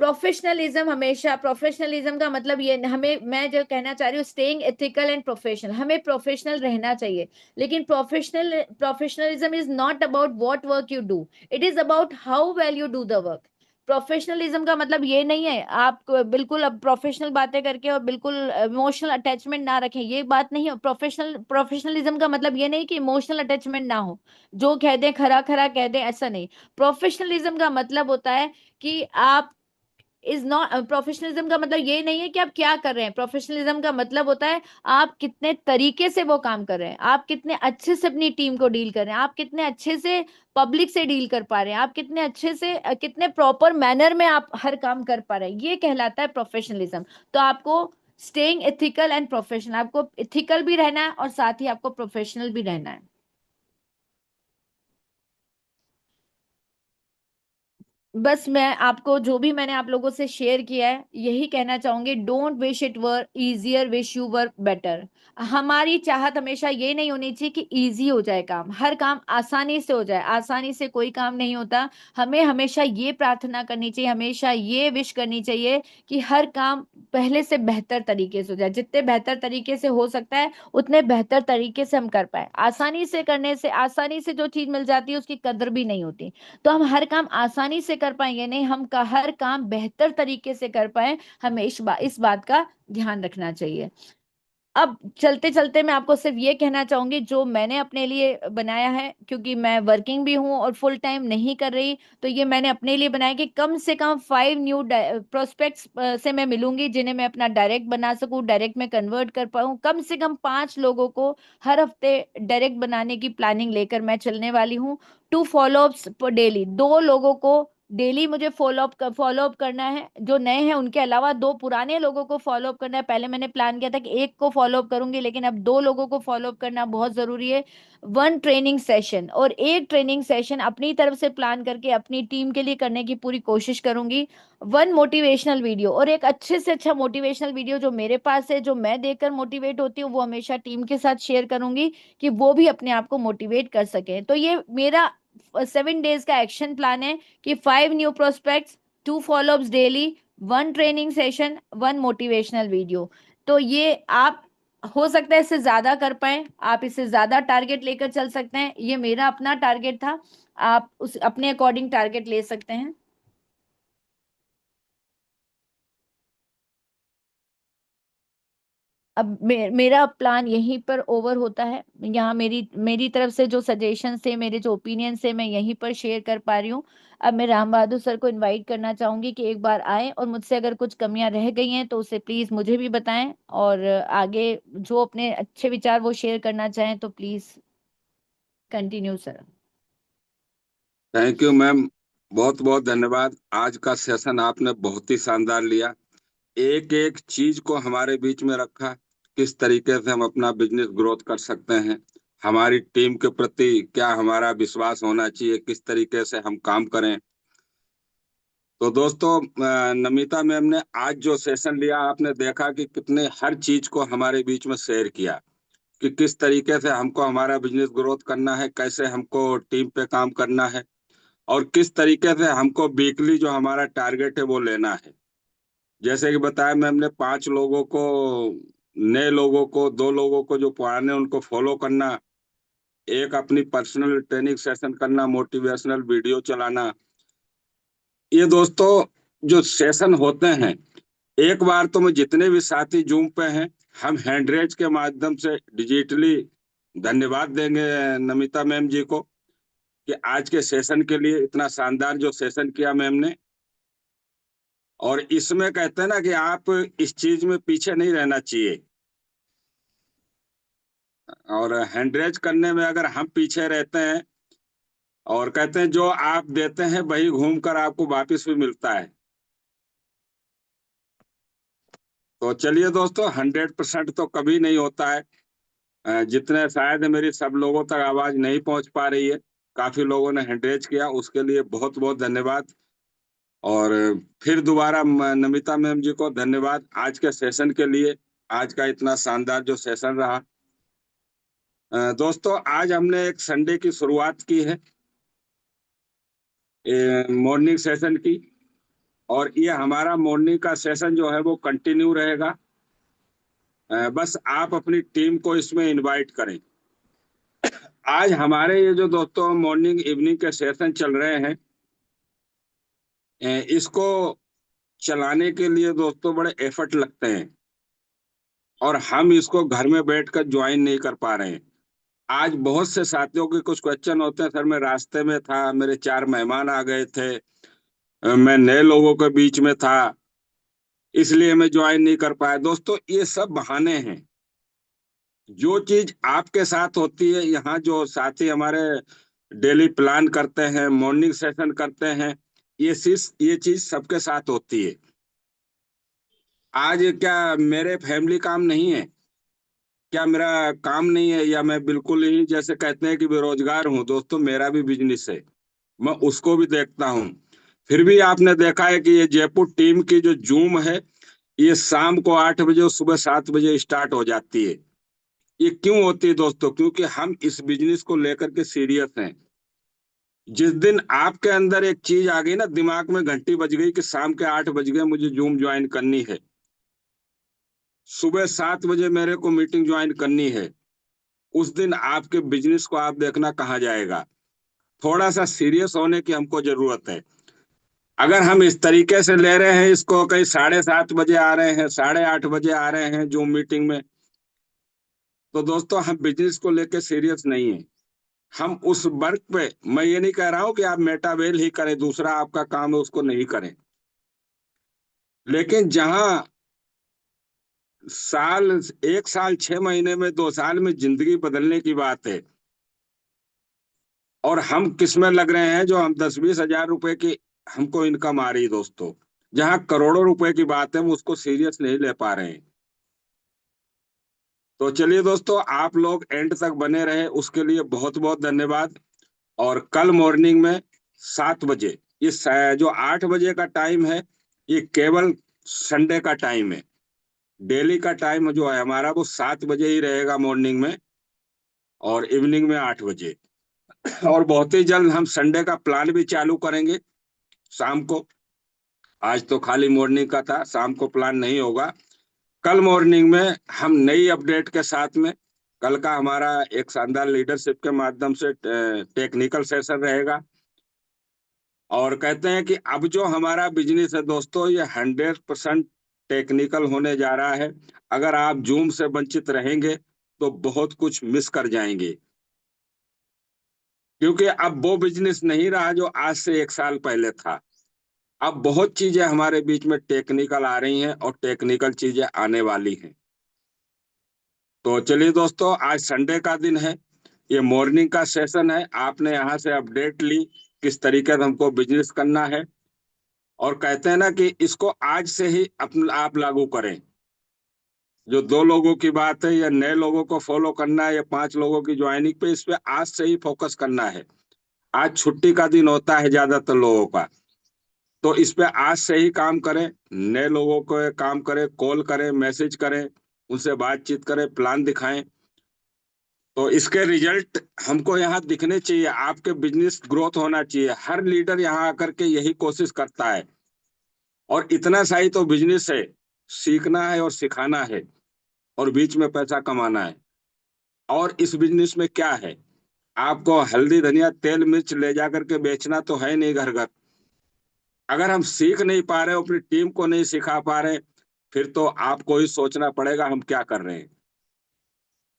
प्रोफेशनलिज्म, हमेशा प्रोफेशनलिज्म का मतलब ये, हमें, मैं जो कहना चाह रही हूँ, स्टेइंग एथिकल एंड प्रोफेशनल, हमें प्रोफेशनल रहना चाहिए। लेकिन professionalism is not about what work you do, it is about how well you do the work. Professionalism का मतलब ये नहीं है आप बिल्कुल अब प्रोफेशनल बातें करके और बिल्कुल इमोशनल अटैचमेंट ना रखें, ये बात नहीं है। प्रोफेशनलिज्म का मतलब ये नहीं कि इमोशनल अटैचमेंट ना हो, जो कह दें खरा खरा कह दें, ऐसा नहीं। प्रोफेशनलिज्म का मतलब होता है कि आप इज नॉट, प्रोफेशनलिज्म का मतलब ये नहीं है कि आप क्या कर रहे हैं। प्रोफेशनलिज्म का मतलब होता है आप कितने तरीके से वो काम कर रहे हैं, आप कितने अच्छे से अपनी टीम को डील कर रहे हैं, आप कितने अच्छे से पब्लिक से डील कर पा रहे हैं, आप कितने अच्छे से कितने प्रॉपर मैनर में आप हर काम कर पा रहे हैं, ये कहलाता है प्रोफेशनलिज्म। तो आपको स्टेइंग एथिकल एंड प्रोफेशनल, आपको एथिकल भी रहना है और साथ ही आपको प्रोफेशनल भी रहना है। बस मैं आपको जो भी मैंने आप लोगों से शेयर किया है यही कहना चाहूंगी, don't wish it were easier, wish you were better. हमारी चाहत हमेशा ये नहीं होनी चाहिए कि इजी हो जाए काम, हर काम आसानी से हो जाए। आसानी से कोई काम नहीं होता। हमें हमेशा ये प्रार्थना करनी चाहिए, हमेशा ये विश करनी चाहिए कि हर काम पहले से बेहतर तरीके से हो जाए। जितने बेहतर तरीके से हो सकता है उतने बेहतर तरीके से हम कर पाए। आसानी से करने से, आसानी से जो चीज मिल जाती है उसकी कदर भी नहीं होती। तो हम हर काम आसानी से कर पाएंगे नहीं, हम का हर काम बेहतर तरीके से कर पाए, हमें इस बात का ध्यान रखना चाहिए। अब चलते चलते मैं आपको सिर्फ ये कहना चाहूंगी जो मैंने अपने लिए बनाया है, क्योंकि मैं वर्किंग भी हूँ और फुल टाइम नहीं कर रही, तो ये मैंने अपने लिए बनाया कि कम से कम 5 न्यू प्रोस्पेक्ट्स से मैं मिलूंगी जिन्हें मैं अपना डायरेक्ट बना सकूं, डायरेक्ट में कन्वर्ट कर पाऊं। कम से कम 5 लोगों को हर हफ्ते डायरेक्ट बनाने की प्लानिंग लेकर मैं चलने वाली हूँ। 2 फॉलोअप्स पर डेली, 2 लोगों को डेली मुझे फॉलोअप करना है, जो नए हैं उनके अलावा 2 पुराने लोगों को फॉलोअप करना है। पहले मैंने प्लान किया था कि एक को फॉलोअप करूंगी, लेकिन अब 2 लोगों को फॉलोअप करना बहुत जरूरी है। 1 ट्रेनिंग सेशन, और एक ट्रेनिंग सेशन अपनी तरफ से प्लान करके अपनी टीम के लिए करने की पूरी कोशिश करूंगी। 1 मोटिवेशनल वीडियो, और एक अच्छे से अच्छा मोटिवेशनल वीडियो जो मेरे पास है, जो मैं देखकर मोटिवेट होती हूँ, वो हमेशा टीम के साथ शेयर करूंगी कि वो भी अपने आप को मोटिवेट कर सके। तो ये मेरा 7 डेज का एक्शन प्लान है कि 5 new prospects, 2 follow-ups daily, 1 training session, 1 motivational video. तो ये आप हो सकता है इससे ज्यादा कर पाए, आप इससे ज्यादा टारगेट लेकर चल सकते हैं। ये मेरा अपना टारगेट था, आप उस अपने अकॉर्डिंग टारगेट ले सकते हैं। अब मेरा प्लान यहीं पर ओवर होता है। यहाँ मेरी मेरी तरफ से जो सजेशन थे, मेरे जो ओपिनियन से, मैं यहीं पर शेयर कर पा रही हूँ। अब मैं राम बहादुर सर को इनवाइट करना चाहूंगी कि एक बार आए और मुझसे अगर कुछ कमियां रह गई हैं तो उसे प्लीज मुझे भी बताएं, और आगे जो अपने अच्छे विचार वो शेयर करना चाहें तो please continue sir. Thank you ma'am. बहुत बहुत धन्यवाद। आज का सेशन आपने बहुत ही शानदार लिया। एक एक चीज को हमारे बीच में रखा, किस तरीके से हम अपना बिजनेस ग्रोथ कर सकते हैं, हमारी टीम के प्रति क्या हमारा विश्वास होना चाहिए, किस तरीके से हम काम करें। तो दोस्तों, नमिता मैम ने आज जो सेशन लिया, आपने देखा कि कितने हर चीज को हमारे बीच में शेयर किया कि किस तरीके से हमको हमारा बिजनेस ग्रोथ करना है, कैसे हमको टीम पे काम करना है, और किस तरीके से हमको वीकली जो हमारा टारगेट है वो लेना है। जैसे कि बताया मैम ने, 5 लोगों को, नए लोगों को, 2 लोगों को जो पुराने उनको फॉलो करना, एक अपनी पर्सनल ट्रेनिंग सेशन करना, मोटिवेशनल वीडियो चलाना। ये दोस्तों जो सेशन होते हैं, एक बार तो मैं जितने भी साथी जूम पे हैं, हम हैंडरेज के माध्यम से डिजिटली धन्यवाद देंगे नमिता मैम जी को कि आज के सेशन के लिए इतना शानदार जो सेशन किया मैम ने। और इसमें कहते हैं ना कि आप इस चीज में पीछे नहीं रहना चाहिए, और हैंडरेज करने में अगर हम पीछे रहते हैं, और कहते हैं जो आप देते हैं वही घूम कर आपको वापस भी मिलता है। तो चलिए दोस्तों, 100% तो कभी नहीं होता है। जितने शायद मेरी सब लोगों तक आवाज नहीं पहुंच पा रही है, काफी लोगों ने हैंडरेज किया, उसके लिए बहुत बहुत धन्यवाद। और फिर दोबारा नमिता मैम जी को धन्यवाद आज के सेशन के लिए, आज का इतना शानदार जो सेशन रहा। दोस्तों, आज हमने एक संडे की शुरुआत की है, मॉर्निंग सेशन की, और ये हमारा मॉर्निंग का सेशन जो है वो कंटिन्यू रहेगा। बस आप अपनी टीम को इसमें इनवाइट करें। आज हमारे ये जो दोस्तों मॉर्निंग इवनिंग के सेशन चल रहे हैं, इसको चलाने के लिए दोस्तों बड़े एफर्ट लगते हैं, और हम इसको घर में बैठकर ज्वाइन नहीं कर पा रहे हैं। आज बहुत से साथियों के कुछ क्वेश्चन होते हैं, सर मैं रास्ते में था, मेरे 4 मेहमान आ गए थे, मैं नए लोगों के बीच में था, इसलिए मैं ज्वाइन नहीं कर पाया। दोस्तों, ये सब बहाने हैं। जो चीज आपके साथ होती है, यहाँ जो साथी हमारे डेली प्लान करते हैं, मॉर्निंग सेशन करते हैं, ये चीज सबके साथ होती है। आज क्या मेरे फैमिली काम नहीं है, क्या मेरा काम नहीं है, या मैं बिल्कुल ही जैसे कहते हैं कि बेरोजगार हूँ? दोस्तों, मेरा भी बिजनेस है, मैं उसको भी देखता हूँ। फिर भी आपने देखा है कि ये जयपुर टीम की जो जूम है, ये शाम को 8 बजे और सुबह 7 बजे स्टार्ट हो जाती है। ये क्यों होती है दोस्तों? क्योंकि हम इस बिजनेस को लेकर के सीरियस हैं। जिस दिन आपके अंदर एक चीज आ गई ना, दिमाग में घंटी बज गई कि शाम के 8 बज गए, मुझे जूम ज्वाइन करनी है, सुबह 7 बजे मेरे को मीटिंग ज्वाइन करनी है, उस दिन आपके बिजनेस को आप देखना कहाँ जाएगा। थोड़ा सा सीरियस होने की हमको जरूरत है। अगर हम इस तरीके से ले रहे हैं इसको, कहीं 7:30 बजे आ रहे हैं, 8:30 बजे आ रहे हैं जूम मीटिंग में, तो दोस्तों हम बिजनेस को लेके सीरियस नहीं है। हम उस वर्क पे, मैं ये नहीं कह रहा हूं कि आप मेटावेल ही करें, दूसरा आपका काम है उसको नहीं करें, लेकिन जहां साल, 1 साल 6 महीने में, 2 साल में जिंदगी बदलने की बात है, और हम किस में लग रहे हैं, जो हम 10-20 हजार रुपए की हमको इनकम आ रही है दोस्तों, जहां करोड़ों रुपए की बात है, हम उसको सीरियस नहीं ले पा रहे हैं। तो चलिए दोस्तों, आप लोग एंड तक बने रहे उसके लिए बहुत बहुत धन्यवाद। और कल मॉर्निंग में 7 बजे, ये जो 8 बजे का टाइम है, ये केवल संडे का टाइम है। डेली का टाइम जो है हमारा, वो 7 बजे ही रहेगा मॉर्निंग में, और इवनिंग में 8 बजे। और बहुत ही जल्द हम संडे का प्लान भी चालू करेंगे शाम को। आज तो खाली मॉर्निंग का था, शाम को प्लान नहीं होगा। कल मॉर्निंग में हम नई अपडेट के साथ में, कल का हमारा एक शानदार लीडरशिप के माध्यम से टेक्निकल सेशन रहेगा। और कहते हैं कि अब जो हमारा बिजनेस है दोस्तों, ये 100% टेक्निकल होने जा रहा है। अगर आप जूम से वंचित रहेंगे तो बहुत कुछ मिस कर जाएंगे, क्योंकि अब वो बिजनेस नहीं रहा जो आज से 1 साल पहले था। अब बहुत चीजें हमारे बीच में टेक्निकल आ रही हैं, और टेक्निकल चीजें आने वाली हैं। तो चलिए दोस्तों, आज संडे का दिन है, ये मॉर्निंग का सेशन है, आपने यहाँ से अपडेट ली किस तरीके से हमको बिजनेस करना है। और कहते हैं ना कि इसको आज से ही अपना आप लागू करें। जो 2 लोगों की बात है, या नए लोगों को फॉलो करना है, या 5 लोगों की ज्वाइनिंग पे, इस पे आज से ही फोकस करना है। आज छुट्टी का दिन होता है ज्यादातर लोगों का, तो इस पे आज से ही काम करें। नए लोगों को काम करें, कॉल करें, मैसेज करें, उनसे बातचीत करें, प्लान दिखाएं। तो इसके रिजल्ट हमको यहाँ दिखने चाहिए, आपके बिजनेस ग्रोथ होना चाहिए। हर लीडर यहाँ आकर के यही कोशिश करता है। और इतना सा ही तो बिजनेस है, सीखना है और सिखाना है, और बीच में पैसा कमाना है। और इस बिजनेस में क्या है, आपको हल्दी धनिया तेल मिर्च ले जा करके बेचना तो है नहीं घर घर। अगर हम सीख नहीं पा रहे, अपनी टीम को नहीं सिखा पा रहे, फिर तो आपको ही सोचना पड़ेगा हम क्या कर रहे हैं।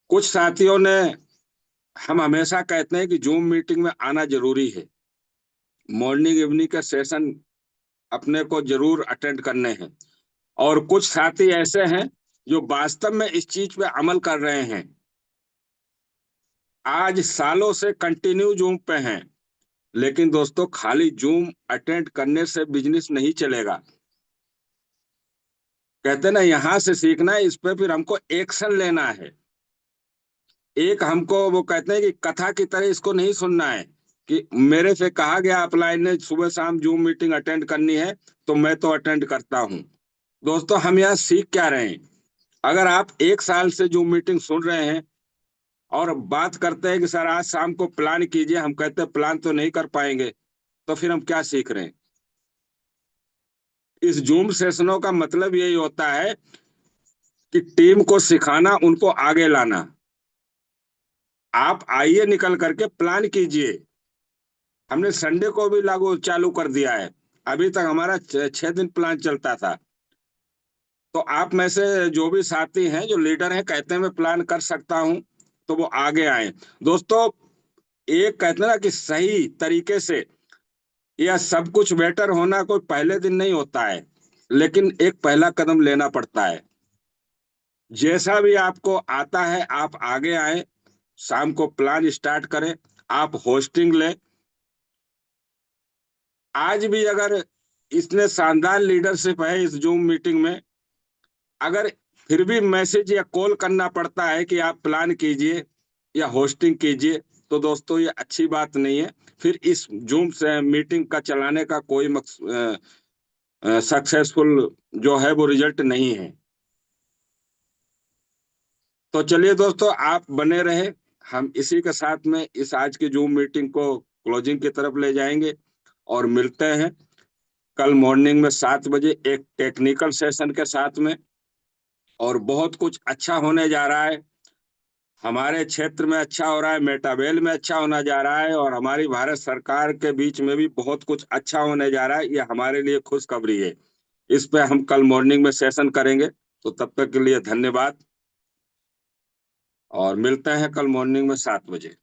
कुछ साथियों ने, हम हमेशा कहते हैं कि जूम मीटिंग में आना जरूरी है, मॉर्निंग इवनिंग के सेशन अपने को जरूर अटेंड करने हैं। और कुछ साथी ऐसे हैं जो वास्तव में इस चीज पे अमल कर रहे हैं, आज सालों से कंटिन्यू जूम पे हैं। लेकिन दोस्तों, खाली जूम अटेंड करने से बिजनेस नहीं चलेगा। कहते हैं ना, यहां से सीखना है, इस पे फिर हमको एक्शन लेना है। एक हमको, वो कहते हैं कि कथा की तरह इसको नहीं सुनना है कि मेरे से कहा गया, अपलाइन ने सुबह शाम जूम मीटिंग अटेंड करनी है, तो मैं तो अटेंड करता हूँ। दोस्तों, हम यहाँ सीख क्या रहे हैं? अगर आप 1 साल से जूम मीटिंग सुन रहे हैं, और बात करते हैं कि सर आज शाम को प्लान कीजिए, हम कहते हैं प्लान तो नहीं कर पाएंगे, तो फिर हम क्या सीख रहे हैं? इस जूम सेशनों का मतलब यही होता है कि टीम को सिखाना, उनको आगे लाना। आप आइए, निकल करके प्लान कीजिए। हमने संडे को भी लागू चालू कर दिया है। अभी तक हमारा 6 दिन प्लान चलता था। तो आप में से जो भी साथी हैं, जो लीडर हैं, कहते हैं मैं प्लान कर सकता हूं, तो वो आगे आए। दोस्तों, एक कहते हैं ना कि सही तरीके से या सब कुछ बेटर होना कोई पहले दिन नहीं होता है, लेकिन एक पहला कदम लेना पड़ता है। जैसा भी आपको आता है, आप आगे आए, शाम को प्लान स्टार्ट करें, आप होस्टिंग लें। आज भी अगर इसने शानदार लीडरशिप है इस जूम मीटिंग में, अगर फिर भी मैसेज या कॉल करना पड़ता है कि आप प्लान कीजिए या होस्टिंग कीजिए, तो दोस्तों ये अच्छी बात नहीं है। फिर इस जूम से मीटिंग का चलाने का कोई सक्सेसफुल जो है वो रिजल्ट नहीं है। तो चलिए दोस्तों, आप बने रहे, हम इसी के साथ में इस आज की जूम मीटिंग को क्लोजिंग की तरफ ले जाएंगे और मिलते हैं कल मॉर्निंग में 7 बजे एक टेक्निकल सेशन के साथ में। और बहुत कुछ अच्छा होने जा रहा है, हमारे क्षेत्र में अच्छा हो रहा है, मेटावेल में अच्छा होना जा रहा है, और हमारी भारत सरकार के बीच में भी बहुत कुछ अच्छा होने जा रहा है। ये हमारे लिए खुशखबरी है। इस पे हम कल मॉर्निंग में सेशन करेंगे। तो तब तक के लिए धन्यवाद, और मिलते हैं कल मॉर्निंग में 7 बजे।